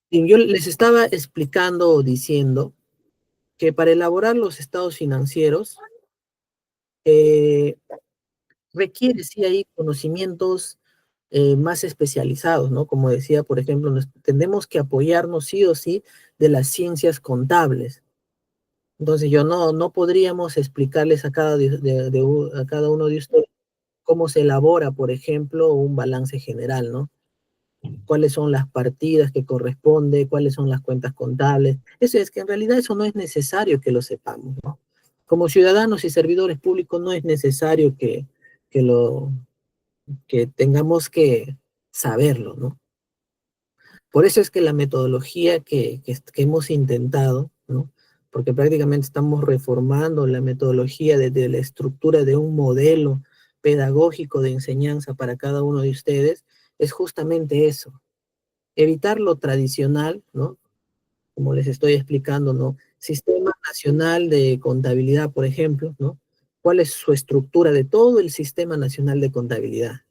Y yo les estaba explicando o diciendo que para elaborar los estados financieros eh, requiere, sí, hay conocimientos más especializados, ¿no? Como decía, por ejemplo, tenemos que apoyarnos sí o sí de las ciencias contables. Entonces yo no podríamos explicarles a a cada uno de ustedes cómo se elabora, por ejemplo, un balance general, ¿no? Cuáles son las partidas que corresponde, cuáles son las cuentas contables. Eso es que en realidad eso no es necesario que lo sepamos, ¿no? Como ciudadanos y servidores públicos no es necesario que lo, que tengamos que saberlo, ¿no? Por eso es que la metodología que hemos intentado, ¿no? Porque prácticamente estamos reformando la metodología desde la estructura de un modelo pedagógico de enseñanza para cada uno de ustedes, es justamente eso, evitar lo tradicional, ¿no? Como les estoy explicando, ¿no? Sistema Nacional de Contabilidad, por ejemplo, ¿no? ¿Cuál es su estructura de todo el Sistema Nacional de Contabilidad?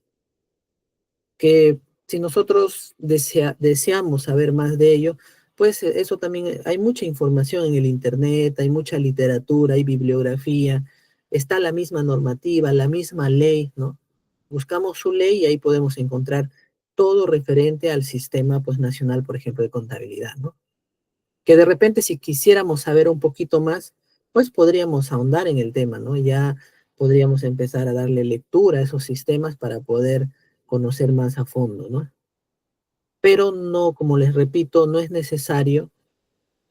Que si nosotros deseamos saber más de ello, pues eso también, hay mucha información en el Internet, hay mucha literatura, hay bibliografía, está la misma normativa, la misma ley, ¿no? Buscamos su ley y ahí podemos encontrar todo referente al sistema, pues, nacional, por ejemplo, de contabilidad, ¿no? Que de repente si quisiéramos saber un poquito más, pues podríamos ahondar en el tema, ¿no? Ya podríamos empezar a darle lectura a esos sistemas para poder conocer más a fondo, ¿no? Pero no, como les repito, no es necesario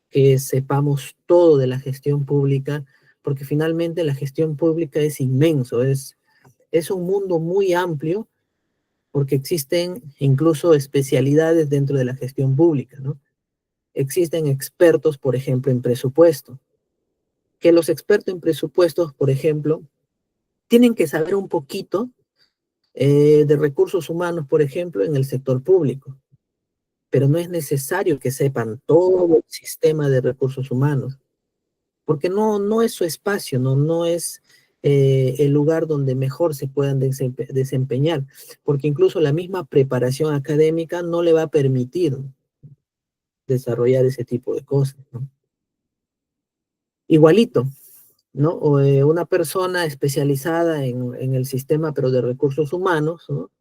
que sepamos todo de la gestión pública, porque finalmente la gestión pública es inmenso, es un mundo muy amplio, porque existen incluso especialidades dentro de la gestión pública, ¿no? Existen expertos, por ejemplo, en presupuesto, que los expertos en presupuestos, por ejemplo, tienen que saber un poquito de recursos humanos, por ejemplo, en el sector público, pero no es necesario que sepan todo el sistema de recursos humanos, porque no es su espacio, no es el lugar donde mejor se puedan desempeñar, porque incluso la misma preparación académica no le va a permitir desarrollar ese tipo de cosas, ¿no? Igualito, ¿no? O una persona especializada en el sistema, pero de recursos humanos, ¿no?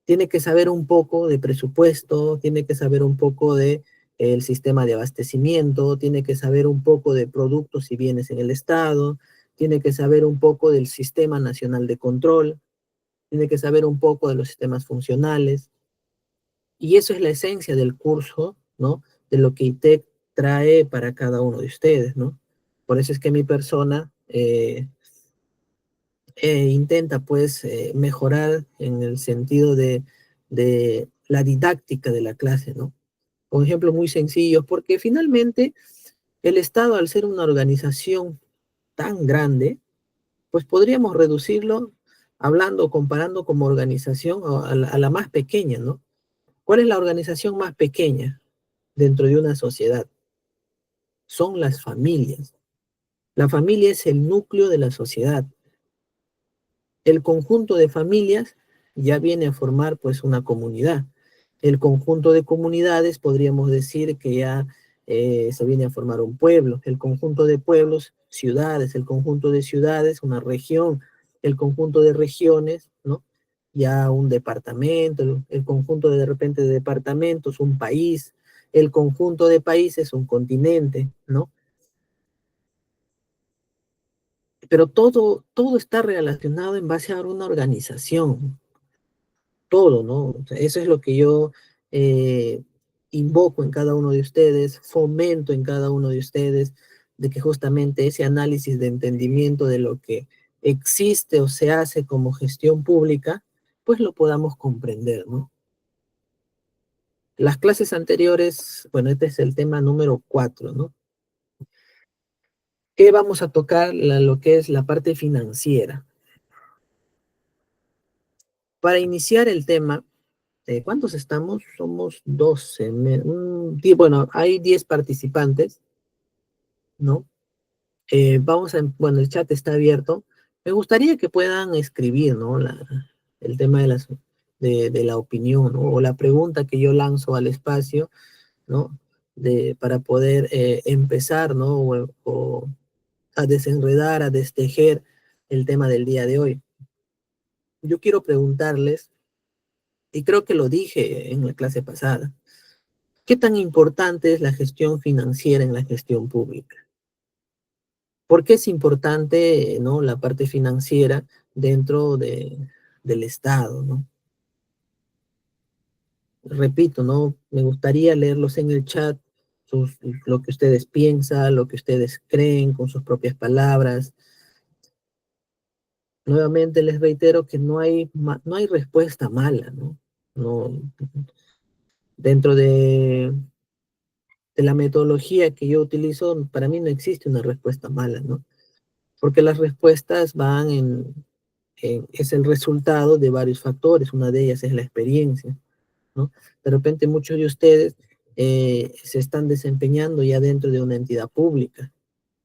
Tiene que saber un poco de presupuesto, tiene que saber un poco de el sistema de abastecimiento, tiene que saber un poco de productos y bienes en el Estado, tiene que saber un poco del Sistema Nacional de Control, tiene que saber un poco de los sistemas funcionales. Y eso es la esencia del curso, ¿no? De lo que ITEC trae para cada uno de ustedes, ¿no? Por eso es que mi persona intenta pues mejorar en el sentido de la didáctica de la clase, ¿no? Con ejemplos muy sencillos, porque finalmente el Estado, al ser una organización tan grande, pues podríamos reducirlo hablando, comparando como organización a la más pequeña, ¿no? ¿Cuál es la organización más pequeña dentro de una sociedad? Son las familias. La familia es el núcleo de la sociedad. El conjunto de familias ya viene a formar pues una comunidad. El conjunto de comunidades podríamos decir que ya se viene a formar un pueblo. El conjunto de pueblos, ciudades. El conjunto de ciudades, una región. El conjunto de regiones, ¿no? Ya un departamento. El conjunto de repente de departamentos, un país. El conjunto de países, un continente, ¿no? Pero todo está relacionado en base a una organización, todo, ¿no? O sea, eso es lo que yo eh, invoco en cada uno de ustedes, fomento en cada uno de ustedes, de que justamente ese análisis de entendimiento de lo que existe o se hace como gestión pública, pues lo podamos comprender, ¿no? Las clases anteriores, bueno, este es el tema número 4, ¿no? Que vamos a tocar lo que es la parte financiera. Para iniciar el tema, ¿cuántos estamos? Somos 12. Bueno, hay 10 participantes, ¿no? Bueno, el chat está abierto. Me gustaría que puedan escribir, ¿no? El tema de la opinión, ¿no? O la pregunta que yo lanzo al espacio, ¿no? Para poder empezar, ¿no? O a desenredar, a destejer el tema del día de hoy. Yo quiero preguntarles, y creo que lo dije en la clase pasada, ¿qué tan importante es la gestión financiera en la gestión pública? ¿Por qué es importante, ¿no? La parte financiera dentro del Estado, ¿no? Repito, ¿no? Me gustaría leerlos en el chat, lo que ustedes piensan, lo que ustedes creen con sus propias palabras. Nuevamente les reitero que no hay respuesta mala, ¿no? No, dentro de la metodología que yo utilizo, para mí no existe una respuesta mala, ¿no? Porque las respuestas es el resultado de varios factores, una de ellas es la experiencia, ¿no? De repente muchos de ustedes se están desempeñando ya dentro de una entidad pública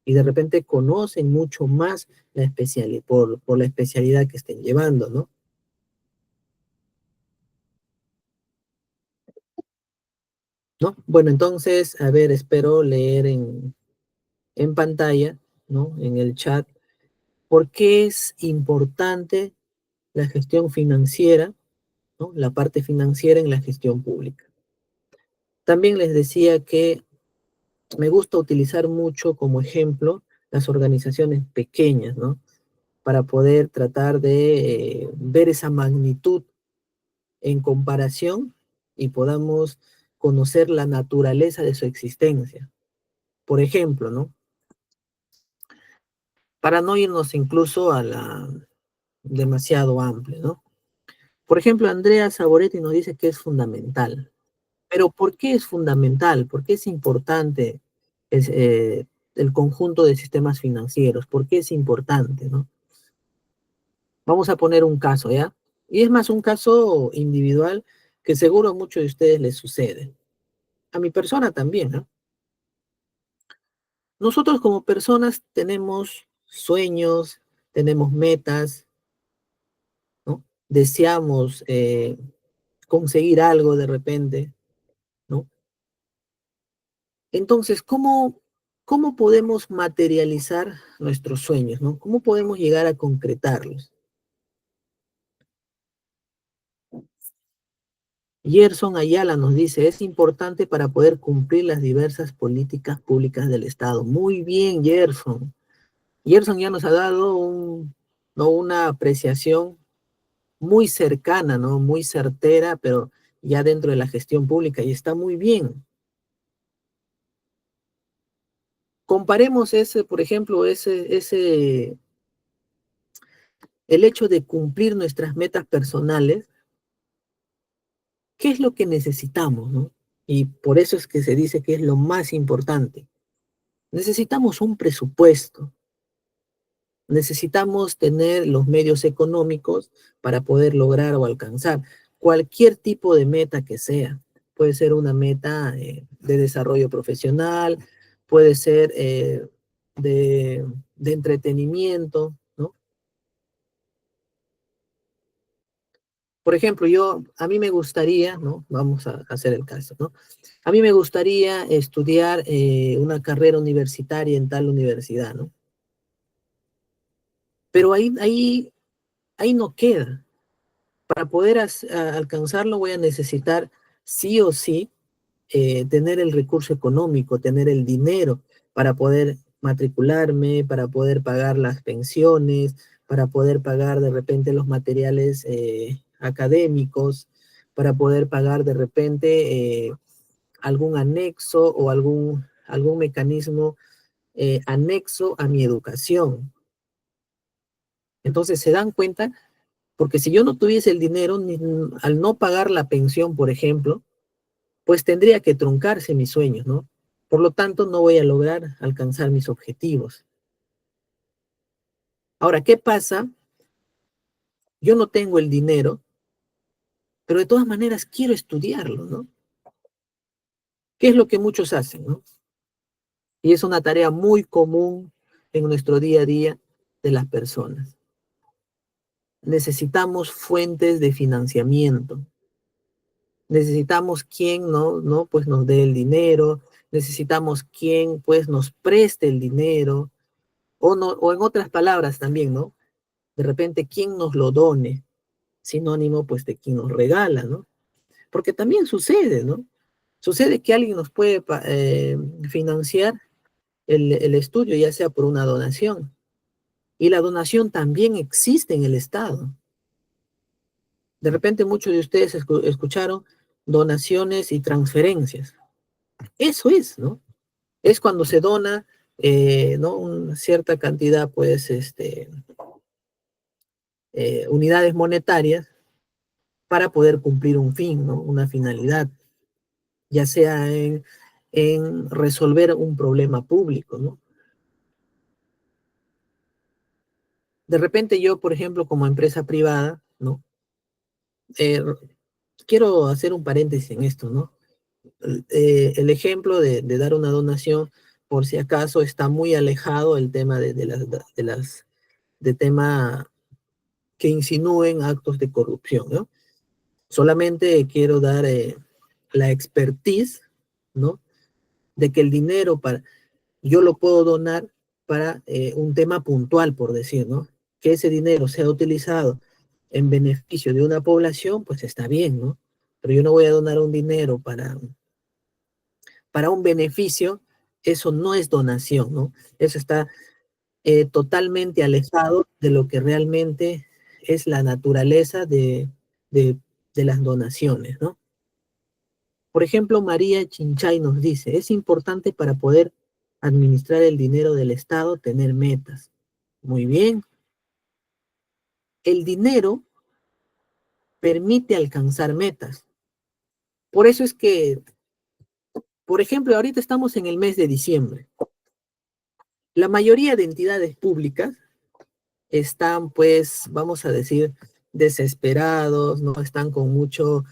y de repente conocen mucho más por la especialidad que estén llevando, ¿no? ¿No? Bueno, entonces, a ver, espero leer en pantalla, ¿no? En el chat, por qué es importante la gestión financiera, ¿no? La parte financiera en la gestión pública. También les decía que me gusta utilizar mucho como ejemplo las organizaciones pequeñas, ¿no? Para poder tratar de ver esa magnitud en comparación y podamos conocer la naturaleza de su existencia. Por ejemplo, ¿no? Para no irnos incluso a la demasiado amplio, ¿no? Por ejemplo, Andrea Saboretti nos dice que es fundamental. Pero ¿por qué es fundamental? ¿Por qué es importante es, el conjunto de sistemas financieros? ¿Por qué es importante, no? Vamos a poner un caso, ¿ya? Y es más un caso individual que seguro a muchos de ustedes les sucede. A mi persona también, ¿no? Nosotros como personas tenemos sueños, tenemos metas, ¿no? Deseamos conseguir algo de repente, ¿no? Entonces, ¿cómo podemos materializar nuestros sueños, ¿no? ¿Cómo podemos llegar a concretarlos? Gerson Ayala nos dice, es importante para poder cumplir las diversas políticas públicas del Estado. Muy bien, Gerson. Gerson ya nos ha dado ¿no? Una apreciación muy cercana, ¿no? Muy certera, pero ya dentro de la gestión pública y está muy bien. Comparemos por ejemplo, el hecho de cumplir nuestras metas personales. ¿Qué es lo que necesitamos, no? Y por eso es que se dice que es lo más importante. Necesitamos un presupuesto, necesitamos tener los medios económicos para poder lograr o alcanzar cualquier tipo de meta que sea. Puede ser una meta de desarrollo profesional, puede ser de entretenimiento, ¿no? Por ejemplo, a mí me gustaría, ¿no? Vamos a hacer el caso, ¿no? A mí me gustaría estudiar una carrera universitaria en tal universidad, ¿no? Pero ahí no queda. Para poder alcanzarlo voy a necesitar sí o sí tener el recurso económico, tener el dinero para poder matricularme, para poder pagar las pensiones, para poder pagar de repente los materiales académicos, para poder pagar de repente algún anexo o algún mecanismo anexo a mi educación. Entonces se dan cuenta, porque si yo no tuviese el dinero, al no pagar la pensión, por ejemplo, pues tendría que truncarse mis sueños, ¿no? Por lo tanto, no voy a lograr alcanzar mis objetivos. Ahora, ¿qué pasa? Yo no tengo el dinero, pero de todas maneras quiero estudiarlo, ¿no? ¿Qué es lo que muchos hacen, ¿no? Y es una tarea muy común en nuestro día a día de las personas. Necesitamos fuentes de financiamiento. necesitamos quien no, pues nos dé el dinero, necesitamos quien pues nos preste el dinero, o, no, o en otras palabras también, ¿no? De repente, quien nos lo done, sinónimo pues de quien nos regala, ¿no? Porque también sucede, ¿no? Sucede que alguien nos puede financiar el estudio, ya sea por una donación. Y la donación también existe en el Estado. De repente muchos de ustedes escucharon donaciones y transferencias. Eso es, ¿no? Es cuando se dona, ¿no? Una cierta cantidad, pues, unidades monetarias para poder cumplir un fin, ¿no? Una finalidad, ya sea en resolver un problema público, ¿no? De repente yo, por ejemplo, como empresa privada, ¿no? Eh, quiero hacer un paréntesis en esto, ¿no? El ejemplo de dar una donación, por si acaso, está muy alejado el tema de tema que insinúen actos de corrupción, ¿no? Solamente quiero dar la expertise, ¿no? De que el dinero yo lo puedo donar para un tema puntual, por decir, ¿no? Que ese dinero sea utilizado en beneficio de una población, pues está bien, ¿no? Pero yo no voy a donar un dinero para un beneficio, eso no es donación, ¿no? Eso está totalmente alejado de lo que realmente es la naturaleza de, de las donaciones, ¿no? Por ejemplo, María Chinchay nos dice, es importante para poder administrar el dinero del Estado tener metas. Muy bien. El dinero permite alcanzar metas. Por eso es que, por ejemplo, ahorita estamos en el mes de diciembre. La mayoría de entidades públicas están, pues, vamos a decir, desesperados, no están con mucho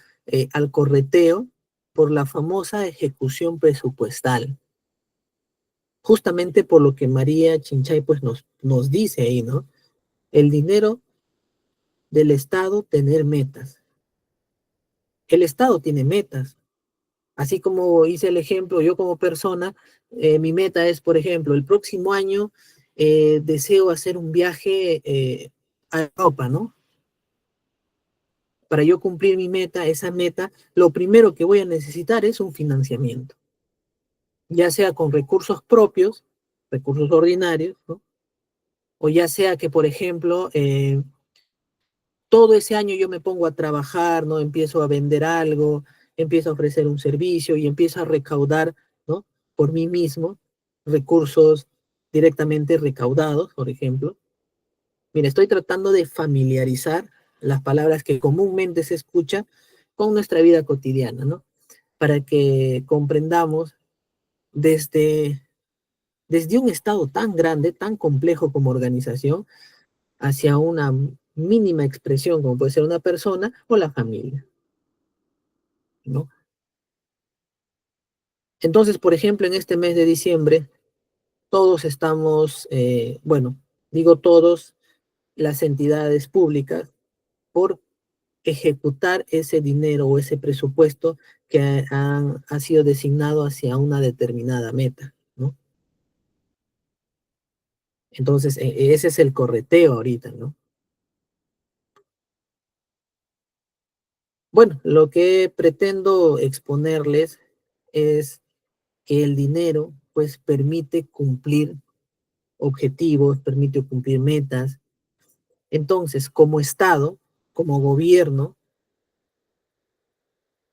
alcorreteo por la famosa ejecución presupuestal. Justamente por lo que María Chinchay pues nos dice ahí, ¿no? El dinero del Estado tener metas. El Estado tiene metas. Así como hice el ejemplo, yo como persona, mi meta es, por ejemplo, el próximo año deseo hacer un viaje a Europa, ¿no? Para yo cumplir mi meta, esa meta, lo primero que voy a necesitar es un financiamiento, ya sea con recursos propios, recursos ordinarios, ¿no? O ya sea que, por ejemplo, todo ese año yo me pongo a trabajar, ¿no? Empiezo a vender algo, empiezo a ofrecer un servicio y empiezo a recaudar, ¿no? Por mí mismo, recursos directamente recaudados, por ejemplo. Mira, estoy tratando de familiarizar las palabras que comúnmente se escuchan con nuestra vida cotidiana, ¿no? Para que comprendamos desde, desde un estado tan grande, tan complejo como organización, hacia una mínima expresión, como puede ser una persona o la familia, ¿no? Entonces, por ejemplo, en este mes de diciembre, todos estamos, bueno, digo todos, las entidades públicas, por ejecutar ese dinero o ese presupuesto que ha sido designado hacia una determinada meta, ¿no? Entonces, ese es el correteo ahorita, ¿no? Bueno, lo que pretendo exponerles es que el dinero, pues, permite cumplir objetivos, permite cumplir metas. Entonces, como Estado, como gobierno,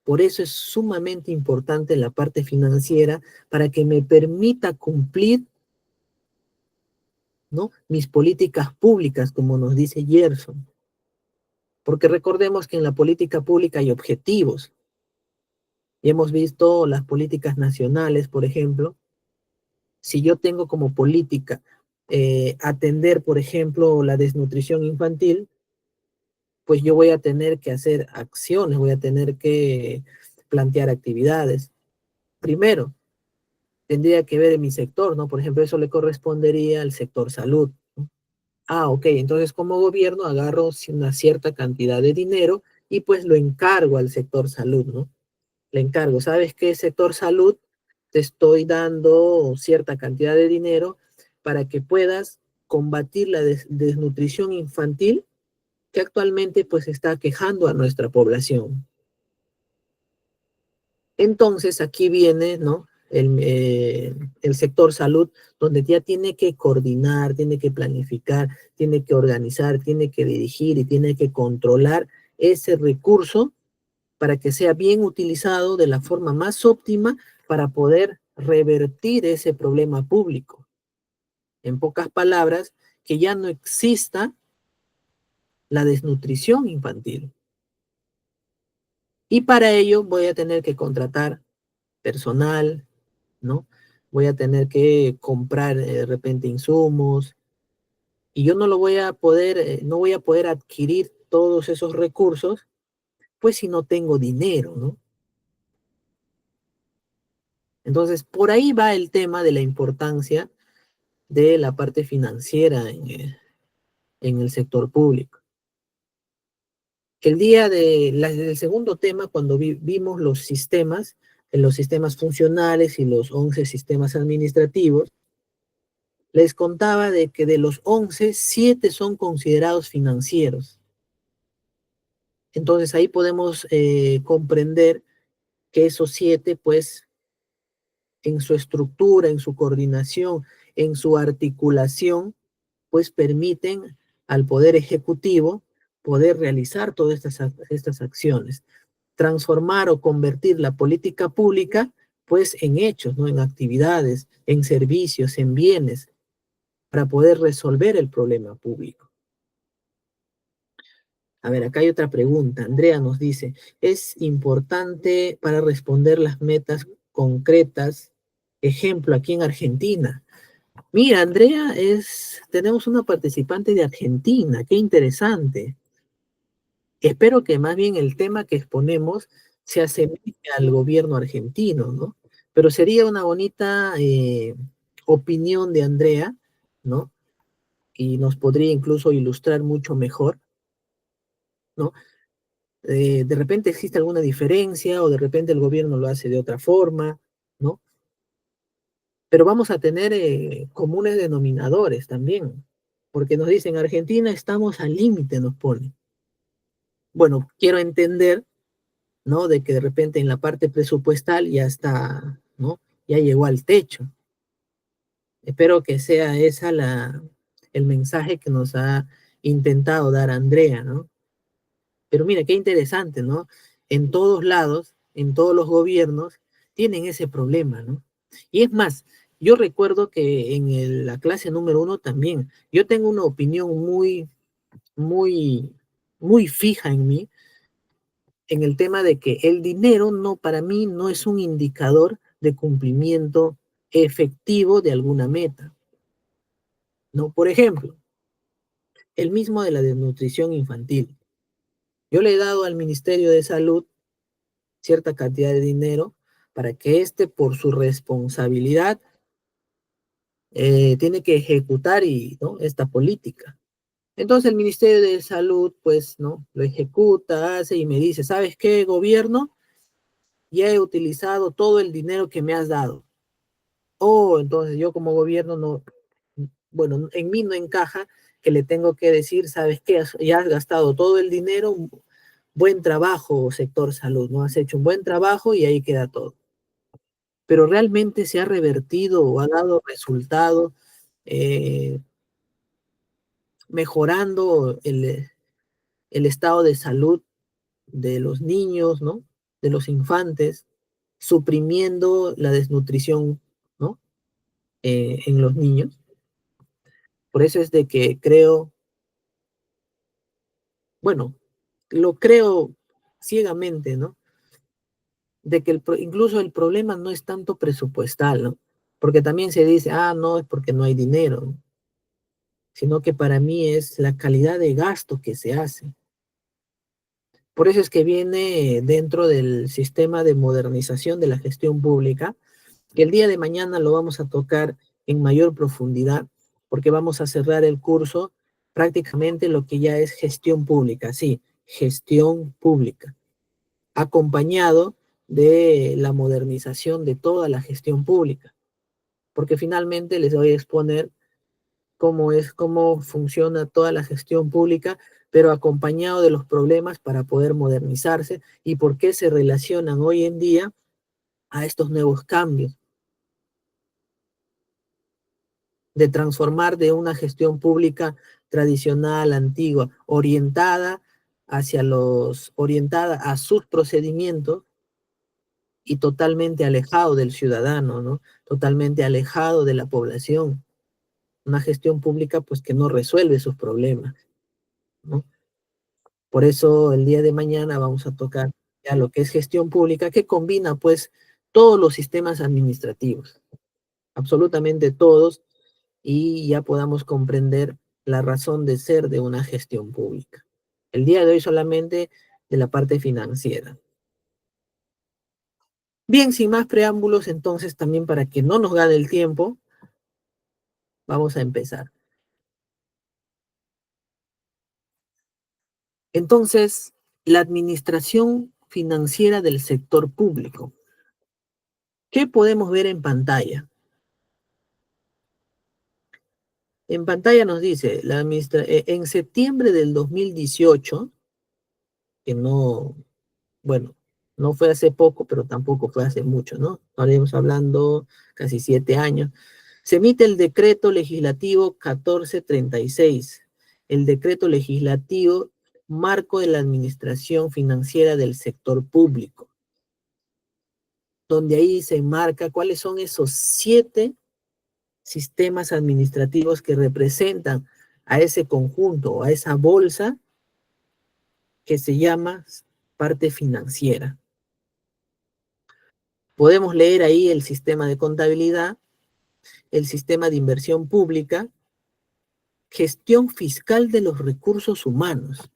por eso es sumamente importante la parte financiera para que me permita cumplir, ¿no? Mis políticas públicas, como nos dice Gerson. Porque recordemos que en la política pública hay objetivos. Y hemos visto las políticas nacionales, por ejemplo. Si yo tengo como política atender, por ejemplo, la desnutrición infantil, pues yo voy a tener que hacer acciones, voy a tener que plantear actividades. Primero, tendría que ver en mi sector, ¿no? Por ejemplo, eso le correspondería al sector salud, ¿no? Ah, ok, entonces como gobierno agarro una cierta cantidad de dinero y pues lo encargo al sector salud, ¿no? Le encargo, ¿sabes qué, sector salud? Te estoy dando cierta cantidad de dinero para que puedas combatir la desnutrición infantil que actualmente pues está quejando a nuestra población. Entonces aquí viene, ¿no? El sector salud, donde ya tiene que coordinar, tiene que planificar, tiene que organizar, tiene que dirigir y tiene que controlar ese recurso para que sea bien utilizado de la forma más óptima para poder revertir ese problema público. En pocas palabras, que ya no exista la desnutrición infantil. Y para ello voy a tener que contratar personal, ¿no? Voy a tener que comprar de repente insumos y yo no lo voy a poder, no voy a poder adquirir todos esos recursos, pues si no tengo dinero, ¿no? Entonces, por ahí va el tema de la importancia de la parte financiera en el sector público. El día del segundo tema, cuando vimos los sistemas, en los sistemas funcionales y los 11 sistemas administrativos, les contaba de que de los 11, 7 son considerados financieros. Entonces ahí podemos comprender que esos 7, pues, en su estructura, en su coordinación, en su articulación, pues permiten al Poder Ejecutivo poder realizar todas estas acciones, transformar o convertir la política pública, pues, en hechos, ¿no? En actividades, en servicios, en bienes, para poder resolver el problema público. A ver, acá hay otra pregunta. Andrea nos dice, ¿es importante para responder las metas concretas? Ejemplo, aquí en Argentina. Mira, Andrea, tenemos una participante de Argentina, qué interesante. Espero que más bien el tema que exponemos se asemeje al gobierno argentino, ¿no? Pero sería una bonita opinión de Andrea, ¿no? Y nos podría incluso ilustrar mucho mejor, ¿no? De repente existe alguna diferencia o de repente el gobierno lo hace de otra forma, ¿no? Pero vamos a tener comunes denominadores también, porque nos dicen, Argentina estamos al límite, nos pone. Bueno, quiero entender, ¿no? De que de repente en la parte presupuestal ya está, ¿no? Ya llegó al techo. Espero que sea esa el mensaje que nos ha intentado dar Andrea, ¿no? Pero mira, qué interesante, ¿no? En todos lados, en todos los gobiernos, tienen ese problema, ¿no? Y es más, yo recuerdo que en la clase número 1 también, yo tengo una opinión muy, muy fija en mí, en el tema de que el dinero no, para mí, no es un indicador de cumplimiento efectivo de alguna meta, ¿no? Por ejemplo, el mismo de la desnutrición infantil. Yo le he dado al Ministerio de Salud cierta cantidad de dinero para que éste, por su responsabilidad, tiene que ejecutar ¿no? esta política. Entonces el Ministerio de Salud, pues, ¿no? Lo ejecuta, hace y me dice, ¿sabes qué, gobierno? Ya he utilizado todo el dinero que me has dado. Oh, entonces yo como gobierno no, bueno, en mí no encaja que le tengo que decir, ¿sabes qué? Ya has gastado todo el dinero, buen trabajo, sector salud, ¿no? Has hecho un buen trabajo y ahí queda todo. Pero realmente se ha revertido o ha dado resultado eh, mejorando el estado de salud de los niños, ¿no? De los infantes, suprimiendo la desnutrición, ¿no? En los niños. Por eso es de que creo, bueno, lo creo ciegamente, ¿no? De que incluso el problema no es tanto presupuestal, ¿no? Porque también se dice, ah, no, es porque no hay dinero, ¿no? Sino que para mí es la calidad de gasto que se hace. Por eso es que viene dentro del sistema de modernización de la gestión pública, que el día de mañana lo vamos a tocar en mayor profundidad, porque vamos a cerrar el curso prácticamente lo que ya es gestión pública, sí, gestión pública, acompañado de la modernización de toda la gestión pública, porque finalmente les voy a exponer cómo funciona toda la gestión pública, pero acompañado de los problemas para poder modernizarse y por qué se relacionan hoy en día a estos nuevos cambios, de transformar de una gestión pública tradicional, antigua, orientada a sus procedimientos y totalmente alejado del ciudadano, ¿no? Totalmente alejado de la población. Una gestión pública, pues, que no resuelve sus problemas, ¿no? Por eso el día de mañana vamos a tocar ya lo que es gestión pública, que combina, pues, todos los sistemas administrativos, absolutamente todos, y ya podamos comprender la razón de ser de una gestión pública. El día de hoy solamente de la parte financiera. Bien, sin más preámbulos, entonces también para que no nos gane el tiempo, vamos a empezar. Entonces, la administración financiera del sector público. ¿Qué podemos ver en pantalla? En pantalla nos dice, en septiembre del 2018, que no, bueno, no fue hace poco, pero tampoco fue hace mucho, ¿no? Estaremos hablando casi 7 años. Se emite el decreto legislativo 1436, el decreto legislativo marco de la administración financiera del sector público, donde ahí se marca cuáles son esos 7 sistemas administrativos que representan a ese conjunto, a esa bolsa que se llama parte financiera. Podemos leer ahí el sistema de contabilidad, el sistema de inversión pública, gestión fiscal de los recursos humanos.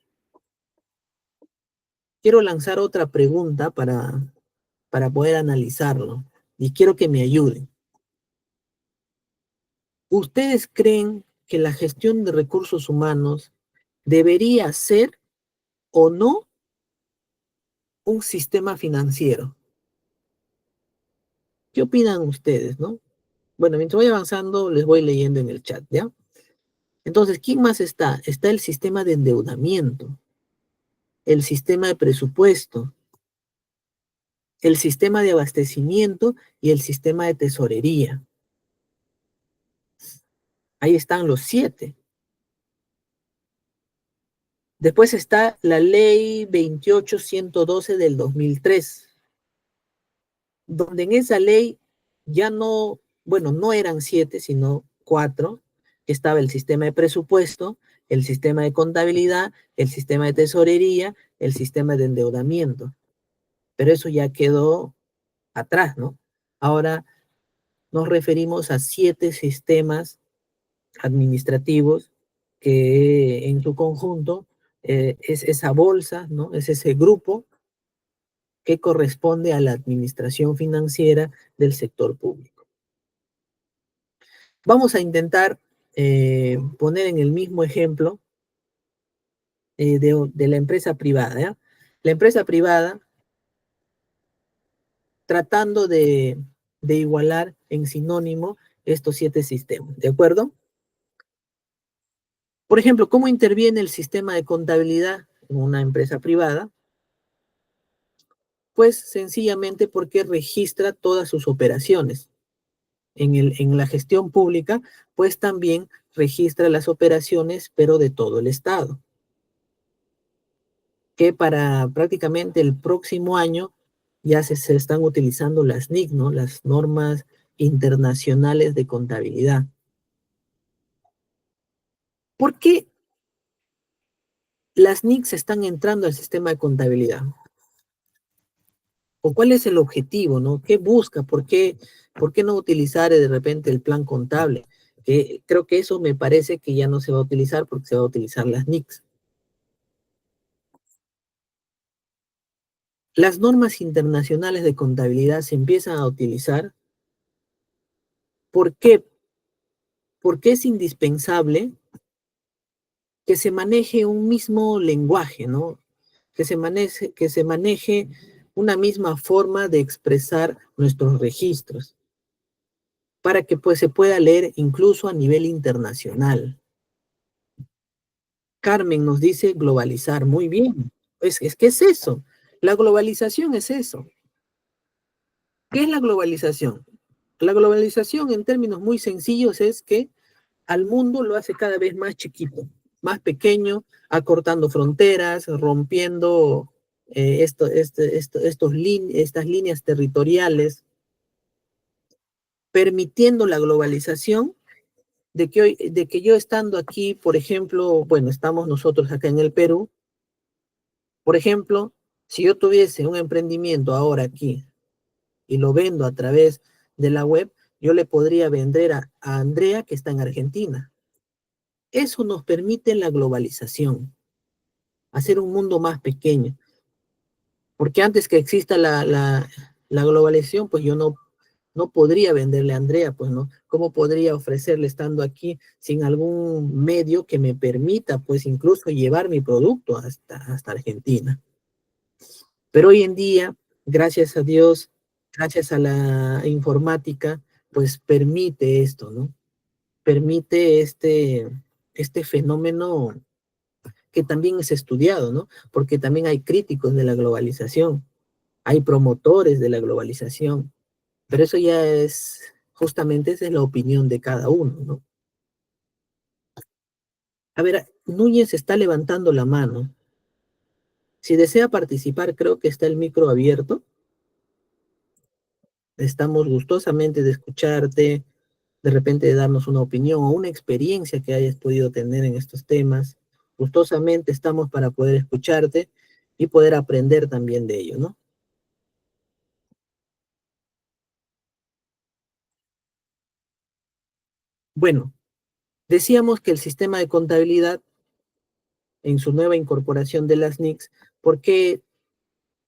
Quiero lanzar otra pregunta para poder analizarlo y quiero que me ayuden. ¿Ustedes creen que la gestión de recursos humanos debería ser o no un sistema financiero? ¿Qué opinan ustedes, no? Bueno, mientras voy avanzando, les voy leyendo en el chat, ¿ya? Entonces, ¿quién más está? Está el sistema de endeudamiento, el sistema de presupuesto, el sistema de abastecimiento y el sistema de tesorería. Ahí están los 7. Después está la ley 28112 del 2003, donde en esa ley ya no, bueno, no eran 7, sino 4. Estaba el sistema de presupuesto, el sistema de contabilidad, el sistema de tesorería, el sistema de endeudamiento. Pero eso ya quedó atrás, ¿no? Ahora nos referimos a 7 sistemas administrativos que en su conjunto es esa bolsa, ¿no? Es ese grupo que corresponde a la administración financiera del sector público. Vamos a intentar poner en el mismo ejemplo de la empresa privada, ¿ya? La empresa privada tratando de igualar en sinónimo estos 7 sistemas, ¿de acuerdo? Por ejemplo, ¿cómo interviene el sistema de contabilidad en una empresa privada? Pues sencillamente porque registra todas sus operaciones. En la gestión pública, pues también registra las operaciones, pero de todo el Estado. Que para prácticamente el próximo año ya se están utilizando las NIC, ¿no? Las normas internacionales de contabilidad. ¿Por qué las NICs están entrando al sistema de contabilidad? ¿O cuál es el objetivo, no? ¿Qué busca? Por qué no utilizar de repente el plan contable? Creo que eso me parece que ya no se va a utilizar porque se va a utilizar las NICs. Las normas internacionales de contabilidad se empiezan a utilizar. ¿Por qué? Porque es indispensable que se maneje un mismo lenguaje, ¿no? que se maneje una misma forma de expresar nuestros registros, para que pues se pueda leer incluso a nivel internacional. Carmen nos dice globalizar, muy bien. Es que es eso, la globalización es eso. ¿Qué es la globalización? La globalización en términos muy sencillos es que al mundo lo hace cada vez más chiquito, más pequeño, acortando fronteras, rompiendo estas líneas territoriales, permitiendo la globalización de que yo estando aquí, por ejemplo, bueno, estamos nosotros acá en el Perú, por ejemplo, si yo tuviese un emprendimiento ahora aquí y lo vendo a través de la web, yo le podría vender a Andrea que está en Argentina. Eso nos permite la globalización, hacer un mundo más pequeño. Porque antes que exista la globalización, pues yo no podría venderle a Andrea, pues no. ¿Cómo podría ofrecerle estando aquí sin algún medio que me permita, pues incluso llevar mi producto hasta Argentina? Pero hoy en día, gracias a Dios, gracias a la informática, pues permite esto, ¿no? Permite este fenómeno que también es estudiado, ¿no? Porque también hay críticos de la globalización, hay promotores de la globalización, pero eso ya es, justamente esa es la opinión de cada uno, ¿no? A ver, Núñez está levantando la mano. Si desea participar, creo que está el micro abierto. Estamos gustosamente de escucharte, de repente de darnos una opinión o una experiencia que hayas podido tener en estos temas. Gustosamente estamos para poder escucharte y poder aprender también de ello, ¿no? Bueno, decíamos que el sistema de contabilidad en su nueva incorporación de las NICs, ¿por qué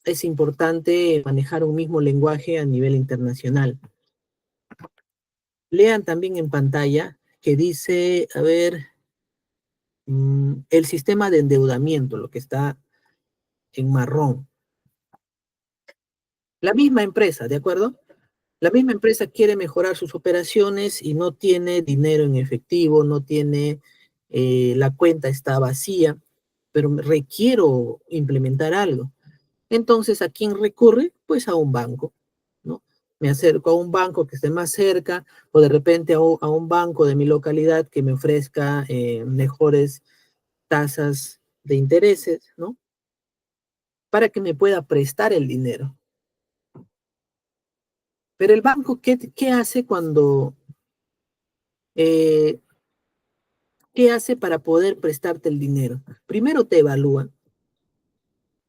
es importante manejar un mismo lenguaje a nivel internacional? Lean también en pantalla que dice, a ver, el sistema de endeudamiento, lo que está en marrón. La misma empresa, ¿de acuerdo? La misma empresa quiere mejorar sus operaciones y no tiene dinero en efectivo, no tiene, la cuenta está vacía, pero requiero implementar algo. Entonces, ¿a quién recurre? Pues a un banco, ¿no? Me acerco a un banco que esté más cerca o de repente a un banco de mi localidad que me ofrezca mejores tasas de intereses, ¿no? Para que me pueda prestar el dinero. Pero el banco, ¿qué hace cuando, eh, qué hace para poder prestarte el dinero? Primero te evalúa,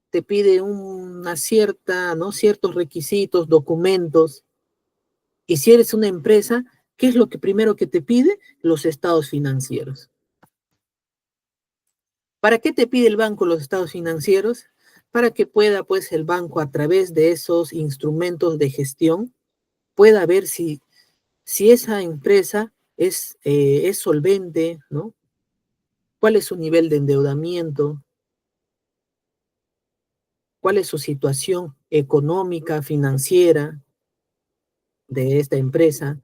te pide una cierta, ¿no? Ciertos requisitos, documentos. Y si eres una empresa, ¿qué es lo que primero que te pide? Los estados financieros. ¿Para qué te pide el banco los estados financieros? Para que pueda, pues, el banco a través de esos instrumentos de gestión, pueda ver si esa empresa es solvente, ¿no? ¿Cuál es su nivel de endeudamiento? ¿Cuál es su situación económica, financiera de esta empresa?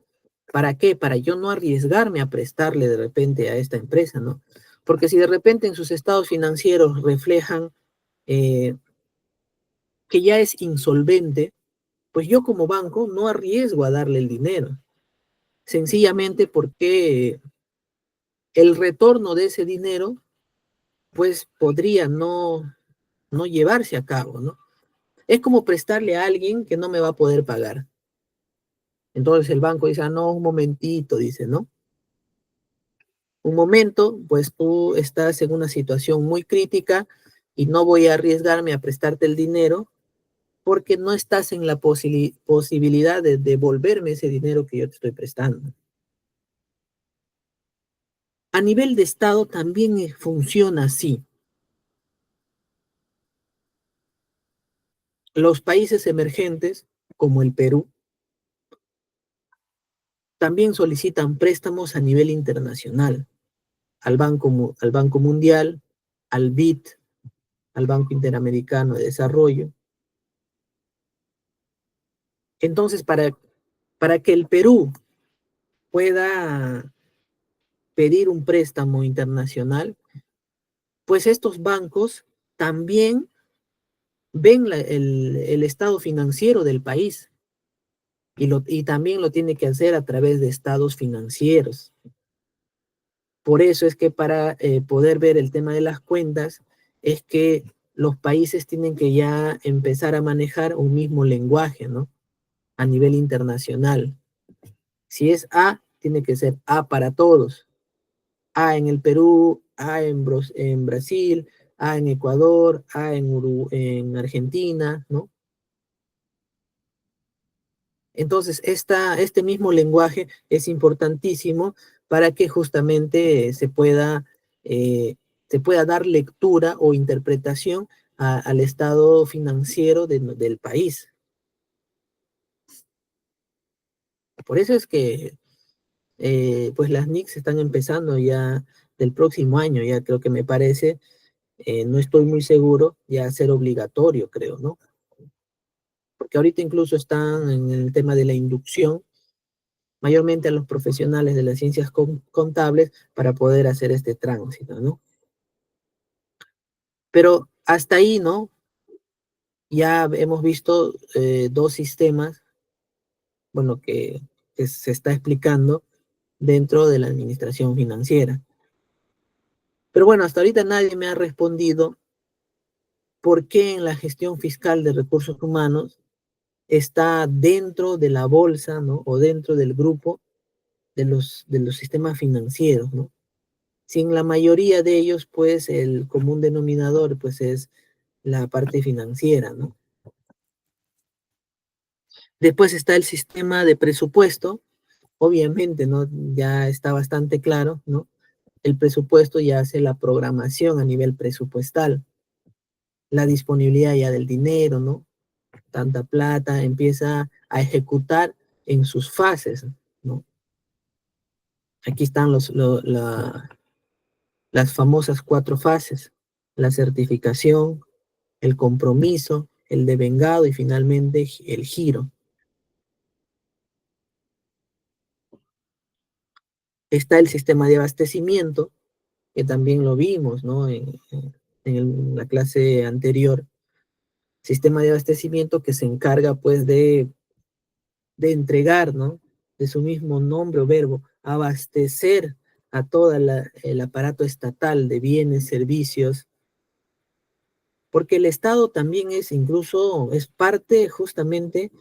¿Para qué? Para yo no arriesgarme a prestarle de repente a esta empresa, ¿no? Porque si de repente en sus estados financieros reflejan eh, que ya es insolvente, pues yo como banco no arriesgo a darle el dinero, sencillamente porque el retorno de ese dinero, pues podría no llevarse a cabo, ¿no? Es como prestarle a alguien que no me va a poder pagar. Entonces el banco dice, ah, no, un momentito, dice, ¿no? Un momento, pues tú estás en una situación muy crítica y no voy a arriesgarme a prestarte el dinero porque no estás en la posibilidad de devolverme ese dinero que yo te estoy prestando. A nivel de Estado también funciona así. Los países emergentes, como el Perú, también solicitan préstamos a nivel internacional, al Banco Mundial, al BID, al Banco Interamericano de Desarrollo. Entonces, para que el Perú pueda pedir un préstamo internacional, pues estos bancos también ven el estado financiero del país y también lo tiene que hacer a través de estados financieros. Por eso es que para poder ver el tema de las cuentas, es que los países tienen que ya empezar a manejar un mismo lenguaje, ¿no? A nivel internacional. Si es A, tiene que ser A para todos. A en el Perú, A en Brasil, A en Ecuador, A en Argentina, ¿no? Entonces, este mismo lenguaje es importantísimo para que justamente eh, se pueda dar lectura o interpretación al estado financiero del país. Por eso es que pues las NICs están empezando ya del próximo año, ya creo que me parece, no estoy muy seguro, ya a ser obligatorio, creo, ¿no? Porque ahorita incluso están en el tema de la inducción mayormente a los profesionales de las ciencias contables para poder hacer este tránsito, ¿no? Pero hasta ahí, ¿no? Ya hemos visto dos sistemas, bueno, que se está explicando dentro de la administración financiera. Pero bueno, hasta ahorita nadie me ha respondido por qué en la gestión fiscal de recursos humanos está dentro de la bolsa, ¿no? O dentro del grupo de los sistemas financieros, ¿no? Si en la mayoría de ellos, pues, el común denominador, pues, es la parte financiera, ¿no? Después está el sistema de presupuesto, obviamente, ¿no? Ya está bastante claro, ¿no? El presupuesto ya hace la programación a nivel presupuestal, la disponibilidad ya del dinero, ¿no? Tanta plata, empieza a ejecutar en sus fases, ¿no? Aquí están las famosas 4 fases: la certificación, el compromiso, el devengado y finalmente el giro. Está el sistema de abastecimiento, que también lo vimos, ¿no? En la clase anterior. Sistema de abastecimiento que se encarga, pues, de entregar, ¿no? De su mismo nombre o verbo, abastecer a todo el aparato estatal de bienes, servicios, porque el Estado también es incluso, es parte justamente,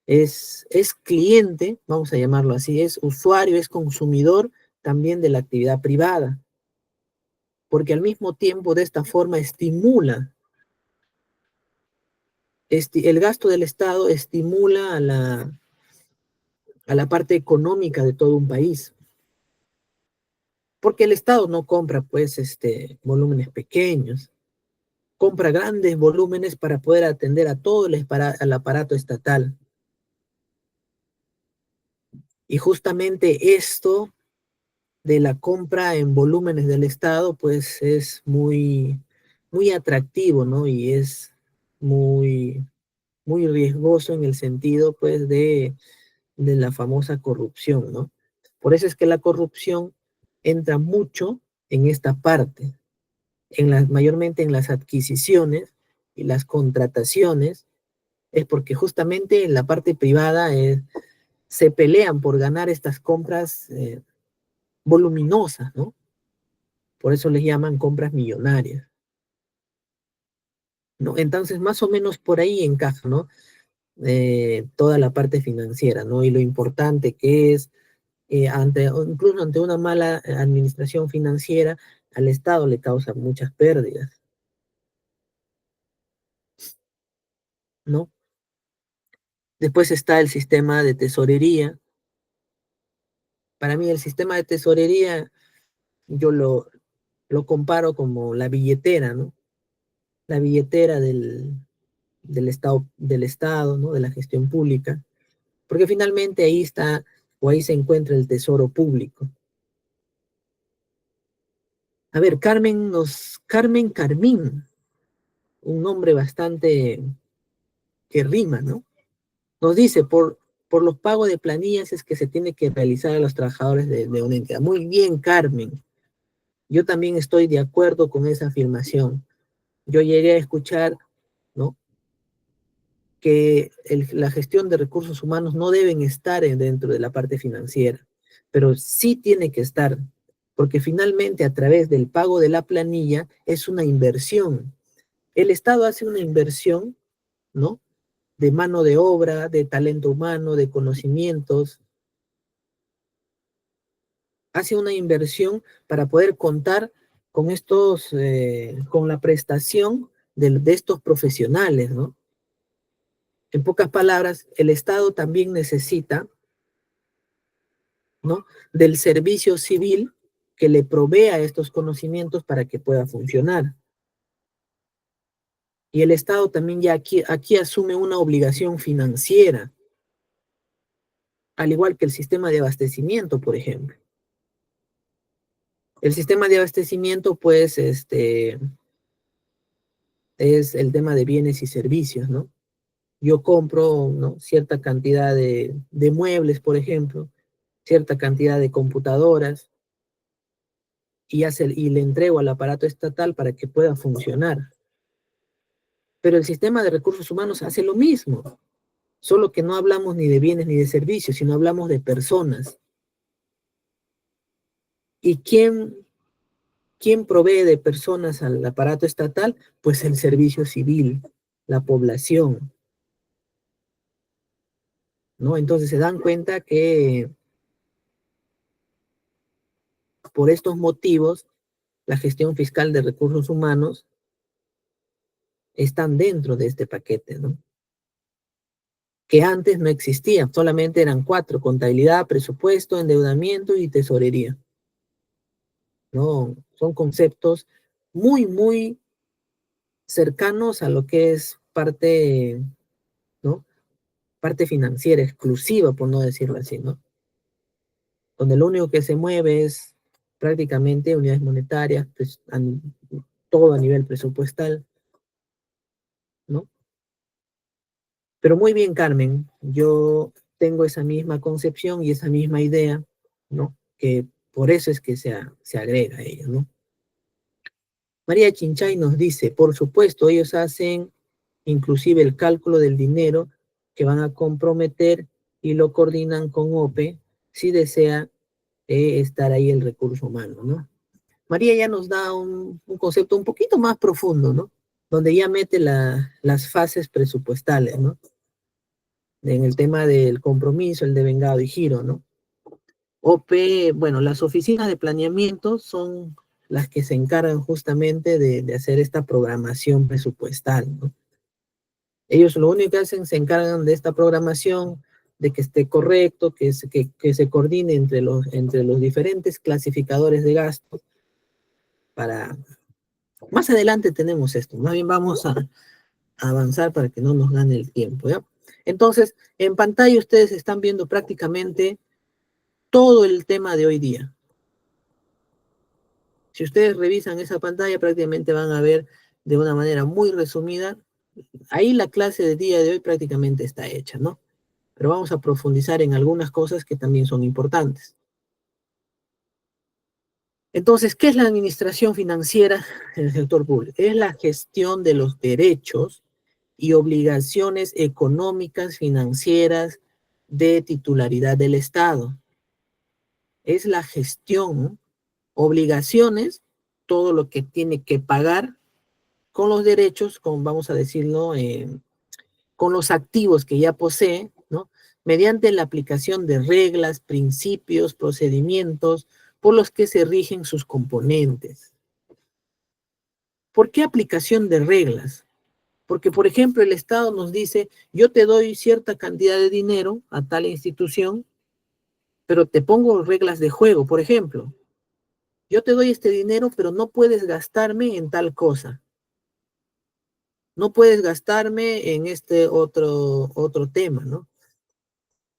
es cliente, vamos a llamarlo así, es usuario, es consumidor también de la actividad privada, porque al mismo tiempo de esta forma estimula, el gasto del Estado estimula a la parte económica de todo un país, porque el Estado no compra pues volúmenes pequeños, compra grandes volúmenes para poder atender a todo el aparato estatal. Y justamente esto de la compra en volúmenes del Estado, pues es muy atractivo, ¿no? Y es muy riesgoso en el sentido, pues, de la famosa corrupción, ¿no? Por eso es que la corrupción entra mucho en esta parte, mayormente en las adquisiciones y las contrataciones, es porque justamente en la parte privada se pelean por ganar estas compras voluminosas, ¿no? Por eso les llaman compras millonarias, ¿no? Entonces, más o menos por ahí encaja, ¿no? Toda la parte financiera, ¿no? Y lo importante que es, incluso ante una mala administración financiera, al Estado le causa muchas pérdidas, ¿no? Después está el sistema de tesorería. Para mí el sistema de tesorería, yo lo comparo como la billetera, ¿no? La billetera del Estado, ¿no? De la gestión pública, porque finalmente ahí está o ahí se encuentra el tesoro público. A ver, Carmen Carmín un nombre bastante que rima, ¿no? Nos dice, por los pagos de planillas es que se tiene que realizar a los trabajadores de una entidad. Muy bien, Carmen. Yo también estoy de acuerdo con esa afirmación. Yo llegué a escuchar, ¿no?, que la gestión de recursos humanos no deben estar dentro de la parte financiera, pero sí tiene que estar, porque finalmente a través del pago de la planilla es una inversión. El Estado hace una inversión, ¿no?, de mano de obra, de talento humano, de conocimientos, hace una inversión para poder contar con con la prestación de estos profesionales, ¿no? En pocas palabras, el Estado también necesita, ¿no?, del servicio civil que le provea estos conocimientos para que pueda funcionar. Y el Estado también ya aquí asume una obligación financiera, al igual que el sistema de abastecimiento, por ejemplo. El sistema de abastecimiento, pues, es el tema de bienes y servicios, ¿no? Yo compro, ¿no?, cierta cantidad de muebles, por ejemplo, cierta cantidad de computadoras, y le entrego al aparato estatal para que pueda funcionar. Pero el sistema de recursos humanos hace lo mismo, solo que no hablamos ni de bienes ni de servicios, sino hablamos de personas. ¿Y quién provee de personas al aparato estatal? Pues el servicio civil, la población, ¿no? Entonces se dan cuenta que por estos motivos la gestión fiscal de recursos humanos están dentro de este paquete, ¿no?, que antes no existía, solamente eran cuatro: contabilidad, presupuesto, endeudamiento y tesorería, ¿no? Son conceptos muy cercanos a lo que es parte, ¿no?, parte financiera exclusiva, por no decirlo así, ¿no? Donde lo único que se mueve es prácticamente unidades monetarias, pues, todo a nivel presupuestal, ¿no? Pero muy bien, Carmen, yo tengo esa misma concepción y esa misma idea, ¿no? Que por eso es que se agrega a ello, ¿no? María Chinchay nos dice, por supuesto, ellos hacen inclusive el cálculo del dinero que van a comprometer y lo coordinan con OPE si desea estar ahí el recurso humano, ¿no? María ya nos da un concepto un poquito más profundo, ¿no? Donde ya mete las fases presupuestales, ¿no? En el tema del compromiso, el devengado y giro, ¿no? OP, bueno, las oficinas de planeamiento son las que se encargan justamente de hacer esta programación presupuestal, ¿no? Ellos lo único que hacen, se encargan de esta programación, de que esté correcto, que se coordine entre los diferentes clasificadores de gastos para... Más adelante tenemos esto, más bien vamos a avanzar para que no nos gane el tiempo, ¿ya? Entonces, en pantalla ustedes están viendo prácticamente todo el tema de hoy día. Si ustedes revisan esa pantalla, prácticamente van a ver de una manera muy resumida. Ahí la clase del día de hoy prácticamente está hecha, ¿no? Pero vamos a profundizar en algunas cosas que también son importantes. Entonces, ¿qué es la administración financiera en el sector público? Es la gestión de los derechos y obligaciones económicas, financieras de titularidad del Estado. Es la gestión, obligaciones, todo lo que tiene que pagar con los derechos, con, vamos a decirlo, con los activos que ya posee, ¿no? Mediante la aplicación de reglas, principios, procedimientos por los que se rigen sus componentes. ¿Por qué aplicación de reglas? Porque, por ejemplo, el Estado nos dice, yo te doy cierta cantidad de dinero a tal institución, pero te pongo reglas de juego. Por ejemplo, yo te doy este dinero, pero no puedes gastarme en tal cosa. No puedes gastarme en este otro tema, ¿no?